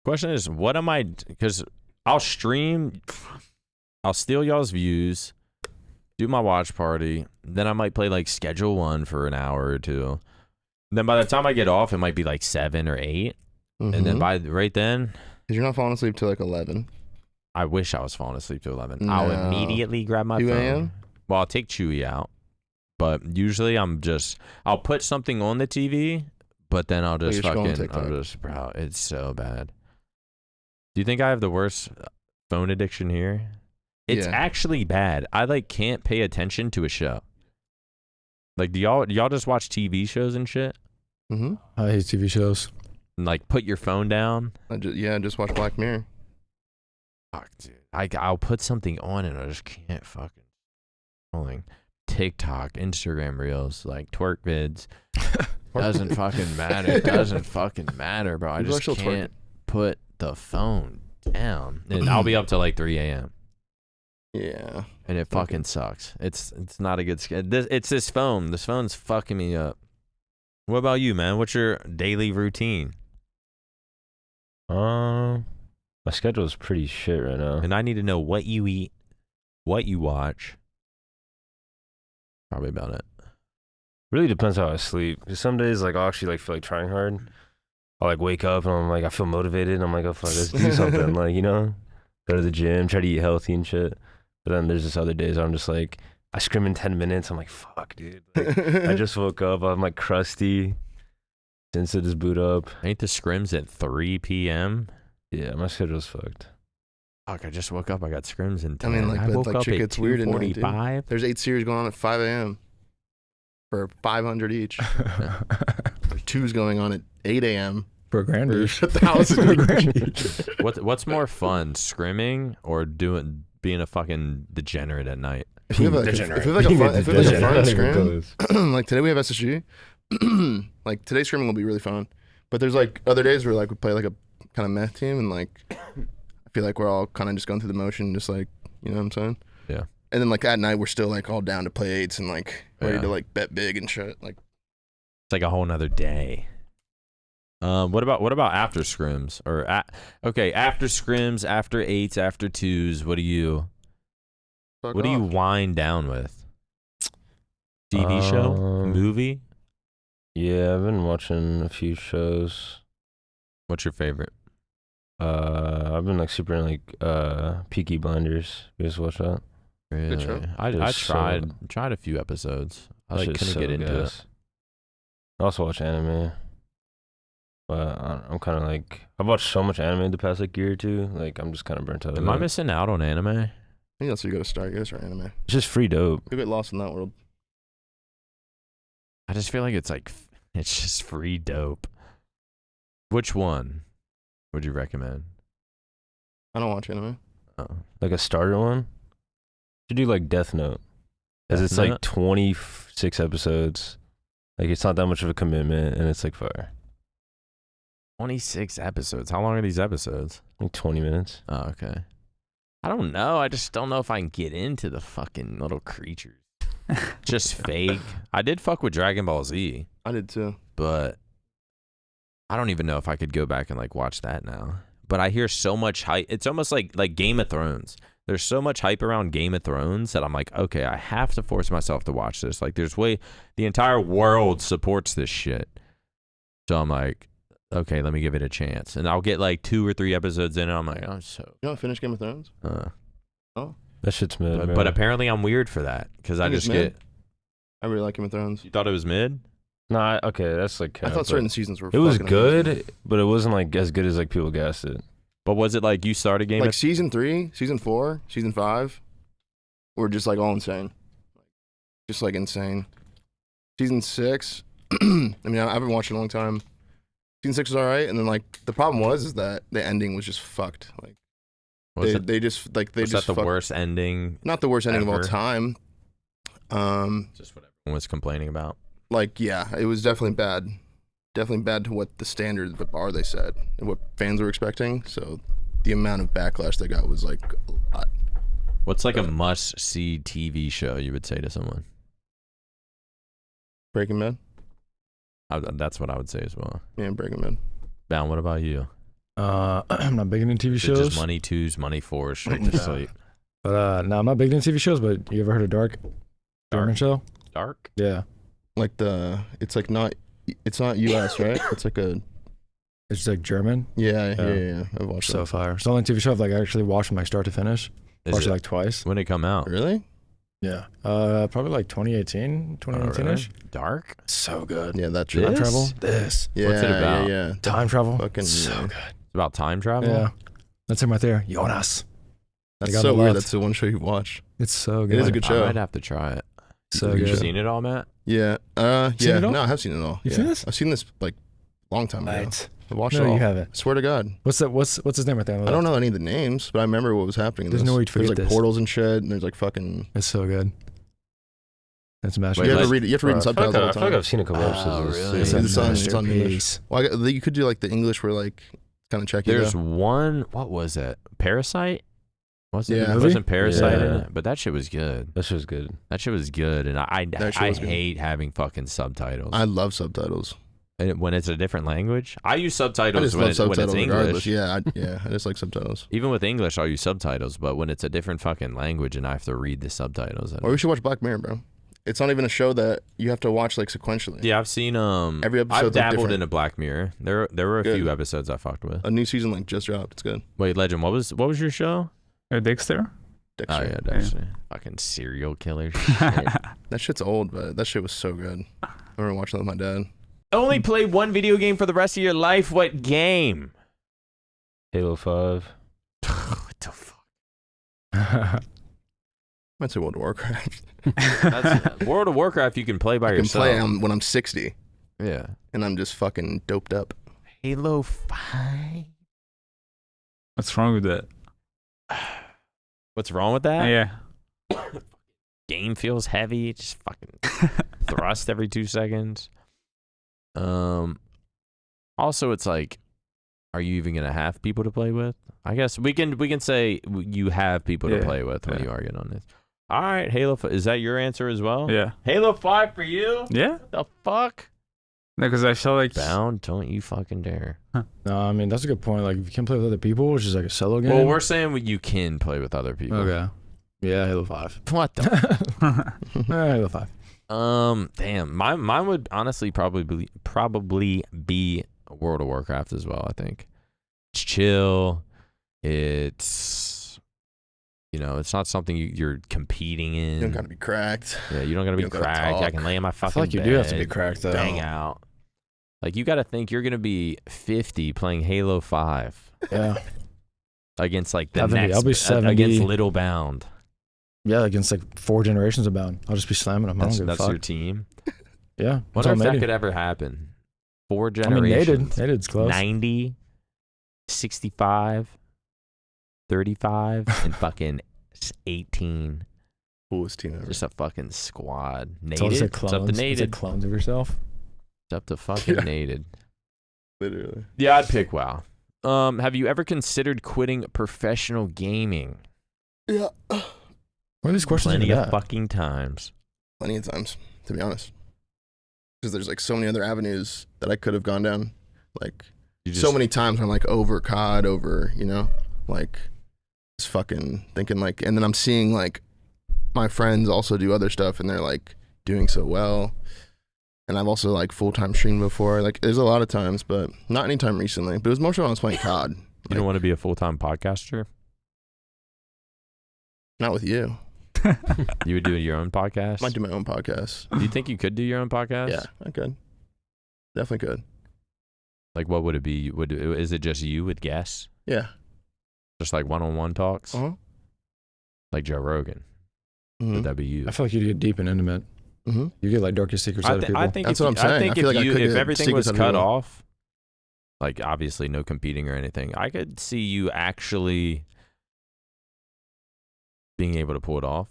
S1: Question is, what am I... Because... I'll stream, I'll steal y'all's views, do my watch party, then I might play like Schedule 1 for an hour or two. And then by the time I get off, it might be like 7 or 8. And then by right then,
S2: Because you're not falling asleep till like 11.
S1: I wish I was falling asleep to 11.
S2: No.
S1: I'll immediately grab my
S2: 2
S1: phone.
S2: a.m.?
S1: Well, I'll take Chewy out. But usually I'll put something on the TV, but then I'll just
S2: you're scrolling
S1: fucking,
S2: TikTok.
S1: bro, it's so bad. Do you think I have the worst phone addiction here? It's
S2: Yeah.
S1: actually bad. I like can't pay attention to a show. Like, do y'all just watch TV shows and shit?
S2: Mm-hmm.
S5: I hate TV shows.
S1: And, like, put your phone down?
S2: Just watch Black Mirror.
S1: Fuck, dude. I'll put something on and I just can't fucking scrolling. TikTok, Instagram reels, like twerk vids. Doesn't fucking matter. Doesn't fucking matter, bro. I
S2: People are
S1: just
S2: still
S1: can't put the phone down. And I'll be up till like 3 a.m.
S2: Yeah.
S1: And it fucking sucks. It's not a good schedule. It's this phone. This phone's fucking me up. What about you, man? What's your daily routine?
S3: My schedule is pretty shit right now.
S1: And I need to know what you eat, what you watch. Probably about it.
S3: Really depends how I sleep. 'Cause some days, like, I'll actually like feel like trying hard. I'll like wake up and I'm like, I feel motivated. And I'm like, oh fuck, let's do something. Like, you know, go to the gym, try to eat healthy and shit. But then there's just other days where I'm just like, I scrim in 10 minutes. I'm like, fuck, dude. Like, I just woke up. I'm like crusty. Since it just boot up.
S1: Ain't the scrims at 3 p.m.?
S3: Yeah, my schedule's fucked.
S1: Fuck, I just woke up. I got scrims in 10.
S2: I mean, like,
S1: I
S2: that,
S1: woke
S2: like,
S1: up
S2: shit
S1: at
S2: gets weird at night, dude.
S1: 2:45.
S2: There's 8 series going on at 5 a.m. for 500 each. There's 2s going on at 8 a.m.
S5: For a grand
S2: for
S5: each.
S2: 1,000 each.
S1: What's more fun, scrimming or being a fucking degenerate at night?
S2: If we have like a fun scrim, like today we have SSG. Like today's scrimming will be really fun. But there's like other days where like we play like a kind of meth team and like I feel like we're all kind of just going through the motion, just like, you know what I'm saying?
S1: Yeah.
S2: And then like at night we're still like all down to play 8s and like ready to like bet big and shit. Like
S1: It's like a whole nother day. What about after scrims or after scrims, after 8s, after 2s? What do you wind down with? TV show, movie?
S3: Yeah, I've been watching a few shows.
S1: What's your favorite?
S3: I've been like super in like Peaky Blinders. You guys watch that?
S1: Really?
S2: Good show.
S1: I tried a few episodes. I like couldn't get into it.
S3: I also watch anime. But I'm kind of like, I've watched so much anime the past like year or two. Like I'm just kind of burnt out.
S1: Am I missing out on anime?
S2: I think that's where you gotta start. You gotta start anime.
S3: It's just free dope.
S2: You get lost in that world.
S1: I just feel like it's just free dope. Which one would you recommend?
S2: I don't watch anime.
S1: Oh.
S3: Like a starter one? You do like Death Note. Because it's like 26 episodes. Like it's not that much of a commitment and it's like fire.
S1: 26 episodes. How long are these episodes?
S3: Like 20 minutes.
S1: Oh, okay. I don't know. I just don't know if I can get into the fucking little creatures. Just fake. I did fuck with Dragon Ball Z,
S2: I did too.
S1: but I don't even know if I could go back and like watch that now. But I hear so much hype. It's almost like Game of Thrones. There's so much hype around Game of Thrones that I'm like, okay, I have to force myself to watch this. Like the entire world supports this shit. So I'm like, okay, let me give it a chance. And I'll get like 2 or 3 episodes in and I'm like, oh, so.
S2: You don't finish Game of Thrones?
S3: That shit's mid,
S1: But apparently I'm weird for that because I just get.
S2: I really like Game of Thrones.
S1: You thought it was mid?
S3: Nah, okay, that's like.
S2: I thought certain seasons were.
S3: It was
S2: fucking
S3: good,
S2: amazing.
S3: but it wasn't like as good as like people guessed it.
S1: But was it like you started Game
S2: like
S1: of
S2: season 3, season 4, season 5 were just like all insane. Just like insane. Season 6, I mean, I haven't watched it in a long time. Season 6 was alright, and then like the problem is that the ending was just fucked. Like
S1: Was
S2: they just
S1: that the worst ending?
S2: Not the worst ending of all
S1: ever?
S2: time.
S1: Just what everyone was complaining about.
S2: Like yeah, it was definitely bad. Definitely bad to what the standard, the bar they set, and what fans were expecting. So the amount of backlash they got was like a lot.
S1: What's like a must-see TV show you would say to someone?
S2: Breaking Bad.
S1: That's what I would say as well.
S2: Yeah, Breaking Bad.
S1: Bound, what about you?
S5: I'm not big into TV
S1: Is it
S5: shows.
S1: just money 2s, money 4s, straight to sleep.
S5: But no, I'm not big into TV shows. But you ever heard of Dark? German show?
S1: Dark?
S5: Yeah.
S2: Like it's not U.S. right? It's like a.
S5: It's just like German.
S2: Yeah. I've watched
S5: So
S2: it.
S5: fire. It's the only TV show I've like actually watched from like start to finish. Watched it like twice.
S1: When did it come out?
S2: Really?
S5: Yeah. Probably like 2018, 2019-ish.
S1: Dark?
S5: So good.
S2: Yeah, that's
S1: This?
S5: Time travel. This.
S2: Yeah,
S1: What's it about?
S2: Yeah.
S5: Time travel.
S2: Fucking
S5: so
S2: yeah.
S5: good.
S1: It's about time travel?
S5: Yeah. That's him right there. Jonas.
S2: That's
S5: They got
S2: so
S5: me
S2: weird.
S5: loved.
S2: That's the one show you've watched.
S5: It's so good.
S2: It is a good show.
S1: I might have to try it.
S5: So
S2: Have
S1: Have you
S5: good.
S1: seen it all, Matt?
S2: Yeah.
S5: Seen
S2: Yeah.
S5: it all?
S2: No, I have seen it all.
S5: You've
S2: yeah.
S5: seen this?
S2: I've seen this like long time ago.
S5: Right.
S2: I watched
S5: No,
S2: it all.
S5: you haven't.
S2: I swear to God.
S5: What's his name right there? On the
S2: I don't
S5: left?
S2: know any of the names, but I remember what was happening. in
S5: There's
S2: this.
S5: no way to
S2: There's
S5: forget
S2: like
S5: this.
S2: portals and shit, and there's like fucking.
S5: It's so good. It's a
S1: Wait,
S5: masterpiece.
S2: You have to
S1: like-
S2: read it. You have to read in subtitles all the
S3: I feel like
S2: time.
S3: I've seen a couple episodes.
S1: really?
S5: It's a
S2: It's on English.
S5: masterpiece.
S2: Well, you could do like the English where like kind of check you.
S1: There's
S2: though.
S1: one, what was it? Parasite?
S2: Yeah.
S1: It
S5: Movie?
S1: wasn't Parasite in
S3: Yeah.
S1: it, but that shit was good.
S3: That shit was good.
S1: That shit was good, and I
S2: That shit was good.
S1: hate having fucking subtitles.
S2: I love subtitles.
S1: And when it's a different language, I use
S2: I
S1: subtitles
S2: just
S1: when,
S2: love
S1: it's when it's
S2: subtitles regardless.
S1: English.
S2: Yeah, I just like subtitles.
S1: Even with English, I'll use subtitles, but when it's a different fucking language and I have to read the subtitles,
S2: Or we should watch Black Mirror, bro. It's not even a show that you have to watch like sequentially.
S1: yeah, I've seen
S2: Every episode's
S1: I've
S2: like,
S1: dabbled
S2: different.
S1: into Black Mirror. There were a
S2: Good.
S1: few episodes I fucked with.
S2: A new season like just dropped. It's good.
S1: Wait, Legend, what was your show?
S4: Dexter?
S1: Oh
S2: Dexter.
S1: yeah, Dexter. Fucking serial killer shit.
S2: That shit's old, but that shit was so good. I remember watching that with my dad.
S1: Only play one video game for the rest of your life. What game?
S3: Halo 5.
S1: What the fuck?
S2: I'd say World of Warcraft.
S1: That's, World of Warcraft you can play by
S2: I can
S1: yourself.
S2: play when I'm 60
S1: Yeah.
S2: and I'm just fucking doped up.
S1: Halo 5.
S4: What's wrong with that?
S1: What's wrong with that?
S4: Yeah.
S1: Game feels heavy. It just fucking thrust every 2 seconds. Also, it's like, are you even gonna have people to play with? I guess we can say you have people to
S4: Yeah.
S1: play with when
S4: Yeah.
S1: you are getting on this. All right, Halo. Is that your answer as well?
S4: Yeah.
S1: Halo 5 for you?
S4: Yeah.
S1: What the fuck?
S4: No, because I feel like
S1: Bound, don't you fucking dare.
S5: No, I mean that's a good point. Like if you can play with other people, which is like a solo game.
S1: Well, we're saying you can play with other people.
S5: okay. Yeah, Halo 5.
S1: What the?
S5: Halo 5.
S1: Damn. Mine would honestly probably be World of Warcraft as well. I think it's chill. It's it's not something you're competing in.
S2: You don't gotta be cracked.
S1: Yeah, you don't gotta be
S2: You don't gotta
S1: cracked. I
S2: talk.
S1: can lay in my
S5: I
S1: fucking
S5: feel like you
S1: bed,
S5: do have to be cracked though.
S1: hang out. Like you gotta think you're gonna be 50 playing Halo 5
S5: Yeah.
S1: against like the
S5: 70.
S1: next
S5: I'll be 70.
S1: against Little Bound.
S5: Yeah, against like 4 generations of Bound. I'll just be slamming them. I don't give a
S1: That's
S5: fuck.
S1: your team.
S5: Yeah.
S1: Wonder if that
S5: Nated.
S1: could ever happen. 4
S5: I mean,
S1: generations.
S5: Nated's close.
S1: 90, 65, 35, and fucking 18.
S2: Coolest team ever.
S1: Just a fucking squad.
S5: It's all just
S1: Nated.
S5: like
S1: It's up to
S5: clones. It's like
S1: Nated.
S5: clones of yourself.
S1: It's up to fucking
S2: Yeah.
S1: Nated.
S2: Literally.
S1: Yeah, I'd pick WoW. Have you ever considered quitting professional gaming?
S2: Yeah.
S5: Where are these questions
S1: Plenty
S5: even
S1: of
S5: at?
S1: fucking times.
S2: Plenty of times, to be honest. Because there's like so many other avenues that I could have gone down. Like
S1: You just,
S2: so many times I'm like over COD, like just fucking thinking like, and then I'm seeing like my friends also do other stuff and they're like doing so well. And I've also like full-time streamed before. Like there's a lot of times, but not anytime recently. But it was mostly when I was playing COD.
S1: You don't want to be a full-time podcaster?
S2: Not with you.
S1: You would do your own podcast?
S2: I might do my own podcast.
S1: Do you think you could do your own podcast?
S2: Yeah, I could. Definitely could.
S1: Like, what would it be? Is it just you with guests?
S2: Yeah.
S1: Just like one-on-one talks?
S2: Uh-huh.
S1: Like Joe Rogan?
S2: Mm-hmm.
S1: Would that be you?
S5: I feel like you get deep and intimate.
S2: Mm-hmm.
S5: You get like darkest secrets out of people.
S1: I think
S2: That's
S1: if
S2: what I'm saying.
S1: I think
S2: I feel like I could
S1: if
S2: get
S1: everything
S2: secrets
S1: was
S2: out of
S1: cut
S2: people.
S1: off, like obviously no competing or anything, I could see you actually being able to pull it off.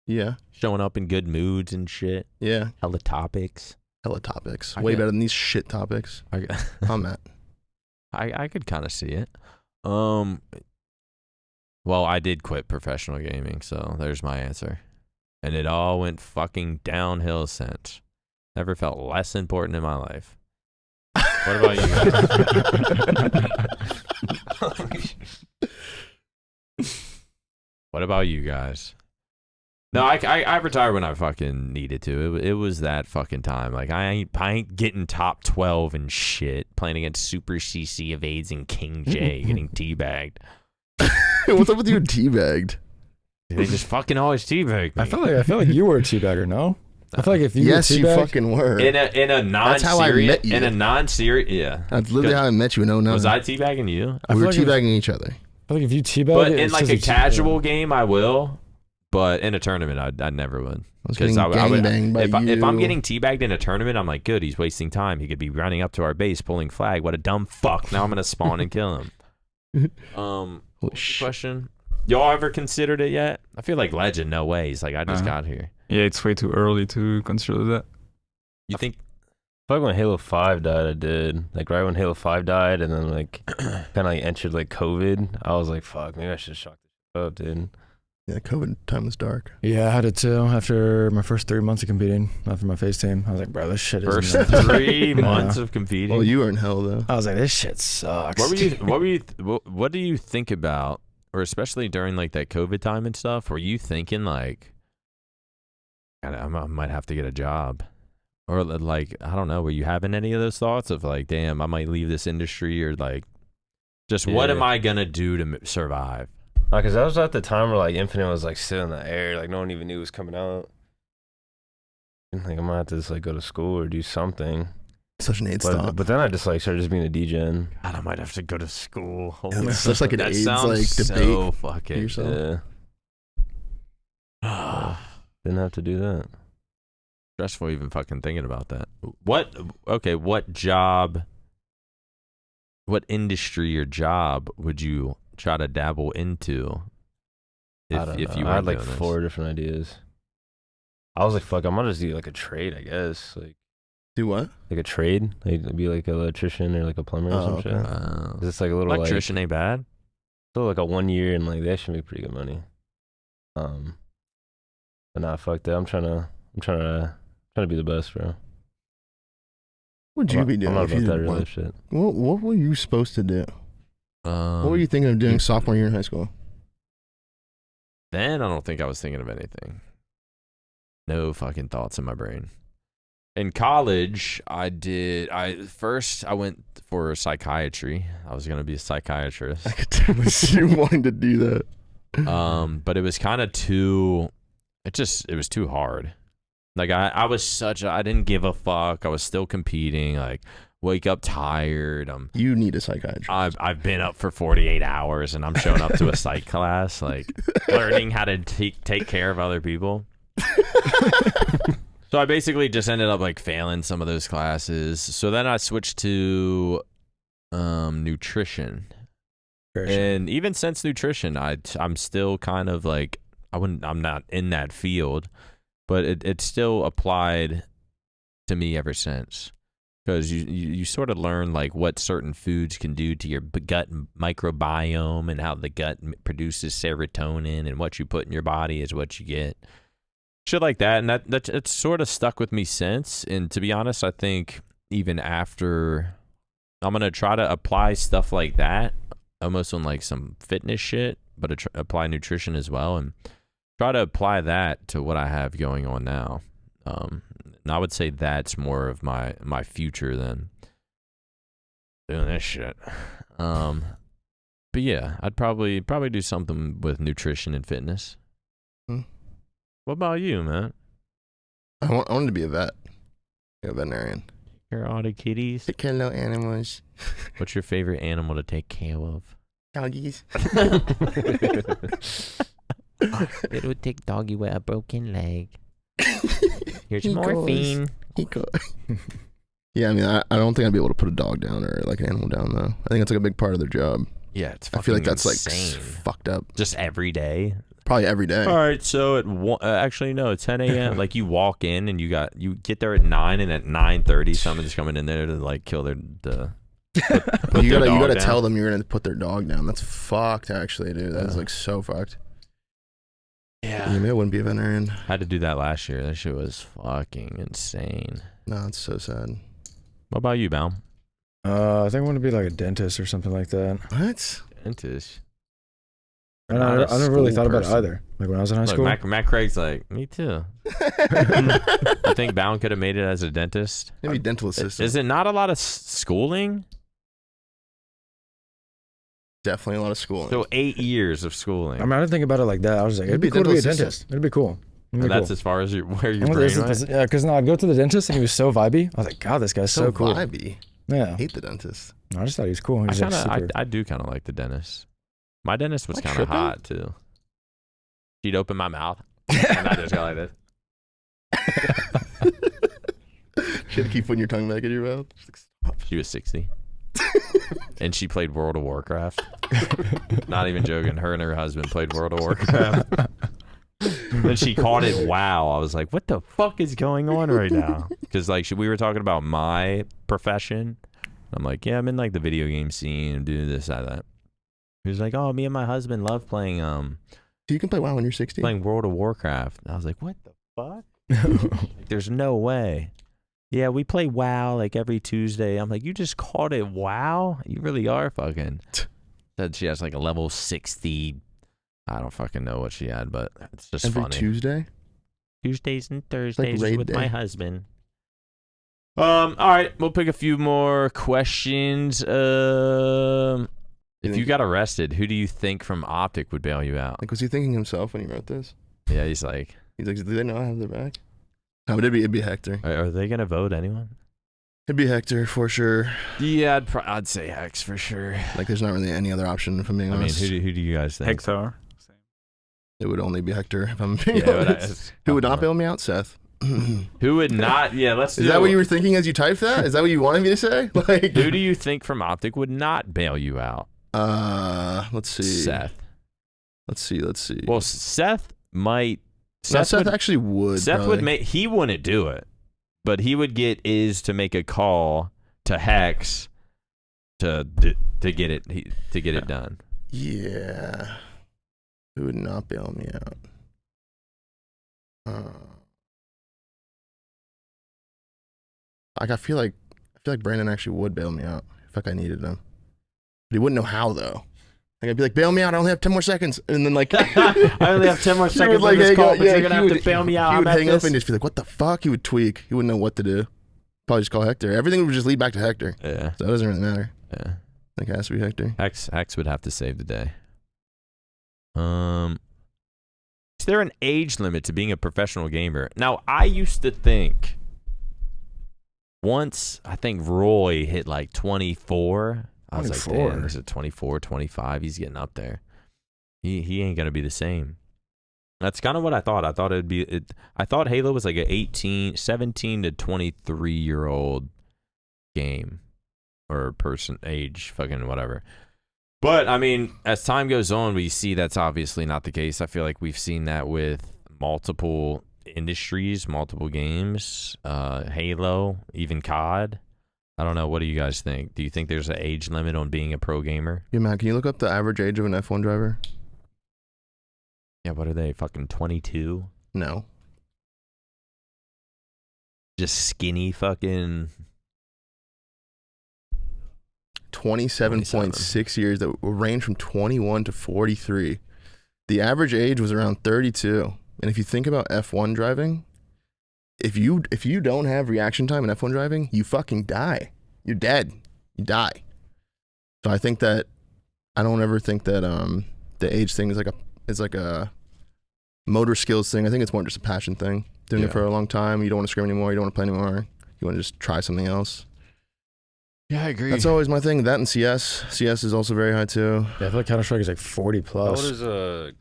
S2: Yeah.
S1: Showing up in good moods and shit.
S2: Yeah.
S1: Hella topics.
S2: Hella topics.
S1: I
S2: Way
S1: get-
S2: better than these shit topics. I'm at.
S1: I could kind of see it. Well, I did quit professional gaming, so there's my answer. And it all went fucking downhill since. Never felt less important in my life. What about you guys? What about you guys? No, I retired when I fucking needed to. It was that fucking time. Like I ain't getting top 12 and shit. Playing against Super CC Evades and King J getting teabagged.
S2: What's up with you teabagged?
S1: They just fucking always teabag me.
S5: I feel like you were a teabagger, no? I feel like if you
S2: Yes,
S5: were
S2: you
S5: teabagged,
S2: fucking were.
S1: in a
S2: That's how I
S1: non-serious
S2: met you.
S1: in a non-serious yeah.
S2: That's literally how I met you in 09.
S1: Was I teabagging you?
S5: I
S2: We
S5: feel
S2: were
S5: like if-
S2: teabagging each other.
S5: I feel like if you teabag,
S1: But
S5: it
S1: in like
S5: says
S1: a
S5: it's-
S1: casual game, I will. But in a tournament, I never would.
S2: I was
S1: 'Cause
S2: getting gangbanged by you.
S1: if I'm getting teabagged in a tournament, I'm like, good, he's wasting time. He could be running up to our base, pulling flag. What a dumb fuck. Now I'm gonna spawn and kill him.
S2: Holy
S1: What's the
S2: shit.
S1: question? Y'all ever considered it yet? I feel like legend. No way. He's like, I just got here.
S4: Yeah, it's way too early to consider that.
S1: You think?
S3: I feel like when Halo 5 died, I did. Like right when Halo 5 died, and then like kind of like entered like COVID, I was like, fuck, maybe I should shock this shit up, dude.
S2: Yeah, COVID time was dark.
S5: Yeah, I had it too. After my first 3 months of competing, after my face team, I was like, bro, this shit is.
S1: First 3 months of competing.
S2: Well, you were in hell though.
S5: I was like, this shit sucks.
S1: What do you think about, or especially during like that COVID time and stuff? Were you thinking like, God, I might have to get a job, or like I don't know? Were you having any of those thoughts of like, damn, I might leave this industry, or like, just what
S3: Yeah.
S1: am I gonna do to survive?
S3: Because that was at the time where like Infinite was like still in the air, like no one even knew it was coming out. And, like I might have to just like go to school or do something.
S2: Such an AIDS thought.
S3: But then I just like started just being a DJ.
S1: God, I might have to go to school.
S2: Yeah,
S1: Holy
S2: that's such like an
S1: that
S2: AIDS
S1: sounds
S2: like
S1: so
S2: debate.
S1: fucking.
S2: yourself.
S3: Yeah, didn't have to do that.
S1: Stressful even fucking thinking about that. What job, what industry or job would you try to dabble into
S3: I don't
S1: if
S3: know.
S1: you
S3: I
S1: were
S3: had like
S1: doing this?
S3: 4 different ideas. I was like, fuck, I'm gonna just do like a trade, I guess.
S2: Do what?
S3: Like a trade, like be like an electrician or like a plumber or
S2: Oh,
S3: some
S2: okay.
S3: shit. 'Cause it's like a little
S1: Electrician ain't bad.
S3: like still like a 1 year and like they actually make pretty good money. But nah, fuck that. I'm trying to be the best, bro.
S2: What would you be doing
S3: I'm not
S2: if
S3: about
S2: you
S3: that
S2: did
S3: real
S2: one?
S3: life shit.
S2: What were you supposed to do? What were you thinking of doing
S1: you-
S2: sophomore year in high school?
S1: Then I don't think I was thinking of anything. No fucking thoughts in my brain. In college, I went for psychiatry. I was gonna be a psychiatrist.
S2: I could totally see you wanting to do that.
S1: But it was kind of too. It was too hard. Like I didn't give a fuck. I was still competing. Like wake up tired.
S2: You need a psychiatrist.
S1: I've been up for 48 hours and I'm showing up to a psych class, like learning how to take care of other people. So I basically just ended up like failing some of those classes. So then I switched to nutrition. And even since nutrition, I'm still kind of like I'm not in that field, but it still applied to me ever since. Because you sort of learn like what certain foods can do to your gut microbiome and how the gut produces serotonin, and what you put in your body is what you get. Shit like that, and that it's sort of stuck with me since. And to be honest, I think even after, I'm gonna try to apply stuff like that, almost on like some fitness shit, but apply nutrition as well, and try to apply that to what I have going on now. And I would say that's more of my future than doing this shit. But yeah, I'd probably do something with nutrition and fitness. What about you, man?
S2: I wanted to be a vet. A veterinarian.
S1: Care all the kitties.
S2: Take care of little animals.
S1: What's your favorite animal to take care of?
S2: Doggies.
S1: Little tick doggy with a broken leg. Here's
S2: He
S1: morphine.
S2: Yeah, I mean, I don't think I'd be able to put a dog down or like an animal down though. I think it's like a big part of their job.
S1: Yeah, it's fucking
S2: I feel like that's
S1: insane.
S2: like fucked up.
S1: Just every day.
S2: Probably every day.
S1: All right, so at actually no, 10 a.m. Like you walk in and you get there at 9, and at 9:30 someone's coming in there to like kill their put
S2: you
S1: their
S2: gotta
S1: dog down.
S2: tell them you're gonna put their dog down. That's fucked, actually, dude. That is like so fucked.
S1: Yeah,
S2: Maybe I wouldn't be a veterinarian.
S1: had to do that last year. That shit was fucking insane.
S2: No, it's so sad.
S1: What about you, Baum?
S5: I think I want to be like a dentist or something like that.
S2: What?
S1: Dentist.
S5: And
S1: Not a
S5: I never really
S1: school
S5: thought about
S1: person.
S5: it either. Like when I was in high
S1: Look,
S5: school.
S1: Matt Craig's like, me too. I think Baum could have made it as a dentist.
S2: Maybe dental assistant.
S1: Is it not a lot of schooling?
S2: Definitely a lot of schooling.
S1: So 8 years of schooling.
S5: I mean, I didn't think about it like that. I was like,
S2: You'd
S5: it'd
S2: be
S5: be cool to be a
S2: dental
S5: dentist. It'd be cool. It'd
S1: And
S5: be
S1: that's
S5: cool.
S1: as far as where your
S5: And
S1: brain
S5: this-
S1: went?
S5: yeah, because no, I'd go to the dentist and he was so vibey. I was like, God, this guy's so cool.
S2: vibey.
S5: Yeah,
S2: Hate the dentist.
S5: I just thought he was cool. He was like super.
S1: I do kind of like the dentist. My dentist was
S2: Like
S1: kind of
S2: tripping?
S1: hot too. She'd open my mouth, and I just go like this.
S2: You had to keep putting your tongue back in your mouth. Just like, stop.
S1: She was 60. And she played World of Warcraft. Not even joking. Her and her husband played World of Warcraft. Then she called it WoW. I was like, what the fuck is going on right now? Because like we were talking about my profession. I'm like, yeah, I'm in like the video game scene and do this, that. He was like, oh, me and my husband love playing
S2: So you can play WoW when you're 60?
S1: playing World of Warcraft. And I was like, what the fuck? Like, there's no way. Yeah, we play WoW like every Tuesday. I'm like, you just called it WoW? You really are fucking. Said she has like a level 60. I don't fucking know what she had, but it's just
S2: Every
S1: funny.
S2: Tuesday?
S1: Tuesdays and Thursdays
S2: raid
S1: with
S2: day.
S1: my husband. All right, we'll pick a few more questions. If you got arrested, who do you think from OpTic would bail you out?
S2: Like, was he thinking himself when he wrote this?
S1: Yeah, he's like,
S2: Do they know I have their back? No, but it'd be Hector.
S1: are they gonna vote anyone?
S2: It'd be Hector for sure.
S1: Yeah, I'd say Hex for sure.
S2: Like, there's not really any other option, if I'm being
S1: I mean,
S2: honest.
S1: who do you guys think?
S4: Hector.
S2: It would only be Hector, if I'm being
S1: Yeah,
S2: honest. Who would not bail me out? Seth.
S1: Who would not? Yeah, let's.
S2: Is that what you were thinking as you typed that? Is that what you wanted me to say? Like,
S1: Who do you think from OpTic would not bail you out?
S2: let's see.
S1: Seth.
S2: Let's see.
S1: Well, Seth might.
S2: No, Seth
S1: would,
S2: actually would.
S1: Seth
S2: probably.
S1: would make. He wouldn't do it, but he would get Iz to make a call to Hex to get it done.
S2: Yeah. Who would not bail me out? I feel like Brandon actually would bail me out if I needed him, but he wouldn't know how though. Like I'd be like, bail me out. I only have 10 more seconds, and then like
S1: I only have 10 more seconds on this call, but you're gonna have to bail me out.
S2: He would
S1: I'm at
S2: hang up
S1: this.
S2: and just be like, what the fuck? He would tweak. He wouldn't know what to do. Probably just call Hector. Everything would just lead back to Hector.
S1: Yeah,
S2: So it doesn't really matter.
S1: yeah.
S2: I think it has to be Hector.
S1: Hex would have to save the day. Is there an age limit to being a professional gamer? Now, I used to think once, I think Roy hit like 24. I was like,
S5: 24.
S1: damn, is it 24, 25? He's getting up there. He ain't gonna be the same. That's kind of what I thought. I thought I thought Halo was like a 17 to 23-year-old game or person age, fucking whatever. But I mean, as time goes on, we see that's obviously not the case. I feel like we've seen that with multiple industries, multiple games, Halo, even COD. I don't know. What do you guys think? Do you think there's an age limit on being a pro gamer?
S2: Yeah, man. Can you look up the average age of an F1 driver?
S1: Yeah, what are they? Fucking 22?
S2: No.
S1: Just skinny fucking
S2: 27.6 years. That will range from 21 to 43. The average age was around 32. And if you think about F1 driving, if you don't have reaction time in F1 driving, you fucking die. You're dead. You die. So I think that I don't ever think that the age thing is like a motor skills thing. I think it's more just a passion thing. Doing it for a long time. You don't want to scream anymore. You don't want to play anymore. You want to just try something else.
S1: Yeah, I agree.
S2: That's always my thing. That and CS. CS is also very high too.
S5: Yeah, I feel like Counter-Strike is like 40 plus.
S3: How old is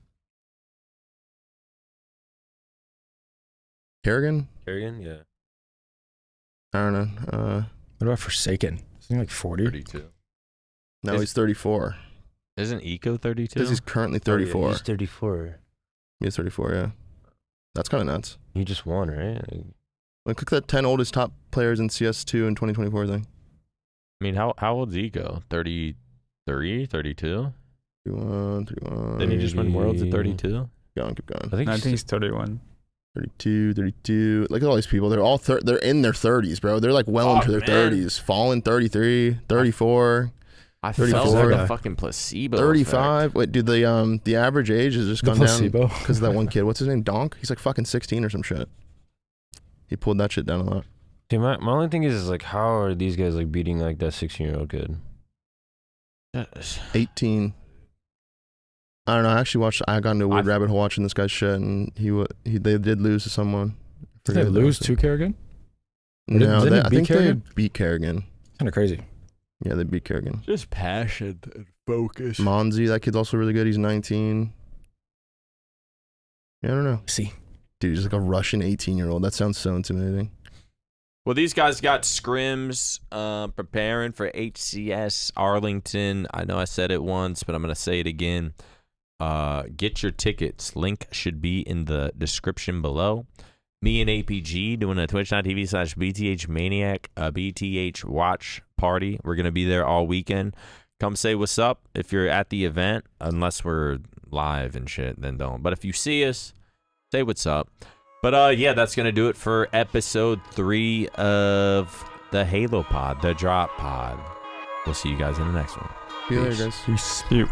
S2: Kerrigan?
S3: Kerrigan? Yeah.
S2: I don't know.
S5: What about Forsaken? Isn't he like 40?
S1: 32.
S2: No,
S1: Is-
S2: he's 34.
S1: Isn't Eco 32?
S2: Because he's currently 34.
S3: Oh, yeah, he's 34.
S2: He's 34, yeah. That's kind of nuts.
S3: He just won, right?
S2: Like, click that 10 oldest top players in CS2 in 2024 thing.
S1: I mean, how old's Eco? 33, 32?
S2: 31, 31.
S1: Didn't he just win Worlds at 32?
S2: Keep going.
S3: I think
S4: I
S3: he's
S4: think he's 31.
S2: 32, 32. Look at all these people. They're all they're in their 30s, bro. They're like well into their 30s. Fallen 33, 34,
S1: I
S2: 34.
S1: felt like a fucking placebo
S2: 35.
S1: effect.
S2: Wait, dude, the average age has just
S5: The
S2: gone down
S5: placebo.
S2: because of that one kid. What's his name? Donk? He's like fucking 16 or some shit. He pulled that shit down a lot.
S3: Dude, my only thing is like, how are these guys like beating like that 16-year-old kid?
S2: 18. I don't know. I got into a weird rabbit hole watching this guy's shit, and they did lose to someone.
S5: Did they lose to Kerrigan?
S2: No,
S5: Didn't he
S2: I
S5: beat
S2: think
S5: Kerrigan?
S2: they beat Kerrigan.
S5: Kind of crazy.
S2: Yeah, they beat Kerrigan.
S1: Just passion and focus.
S2: Monzi, that kid's also really good. He's 19. Yeah, I don't know.
S5: See.
S2: Dude, he's like a Russian 18-year-old. That sounds so intimidating.
S1: Well, these guys got scrims preparing for HCS Arlington. I know I said it once, but I'm going to say it again. Get your tickets. Link should be in the description below. Me and APG doing a twitch.tv/BTH Maniac BTH watch party. We're going to be there all weekend. Come say what's up if you're at the event, unless we're live and shit, then don't. But if you see us, say what's up. But yeah, that's going to do it for episode 3 of the Halo Pod, the Drop Pod. We'll see you guys in the next one.
S2: See you later, guys.
S5: Peace.
S4: You.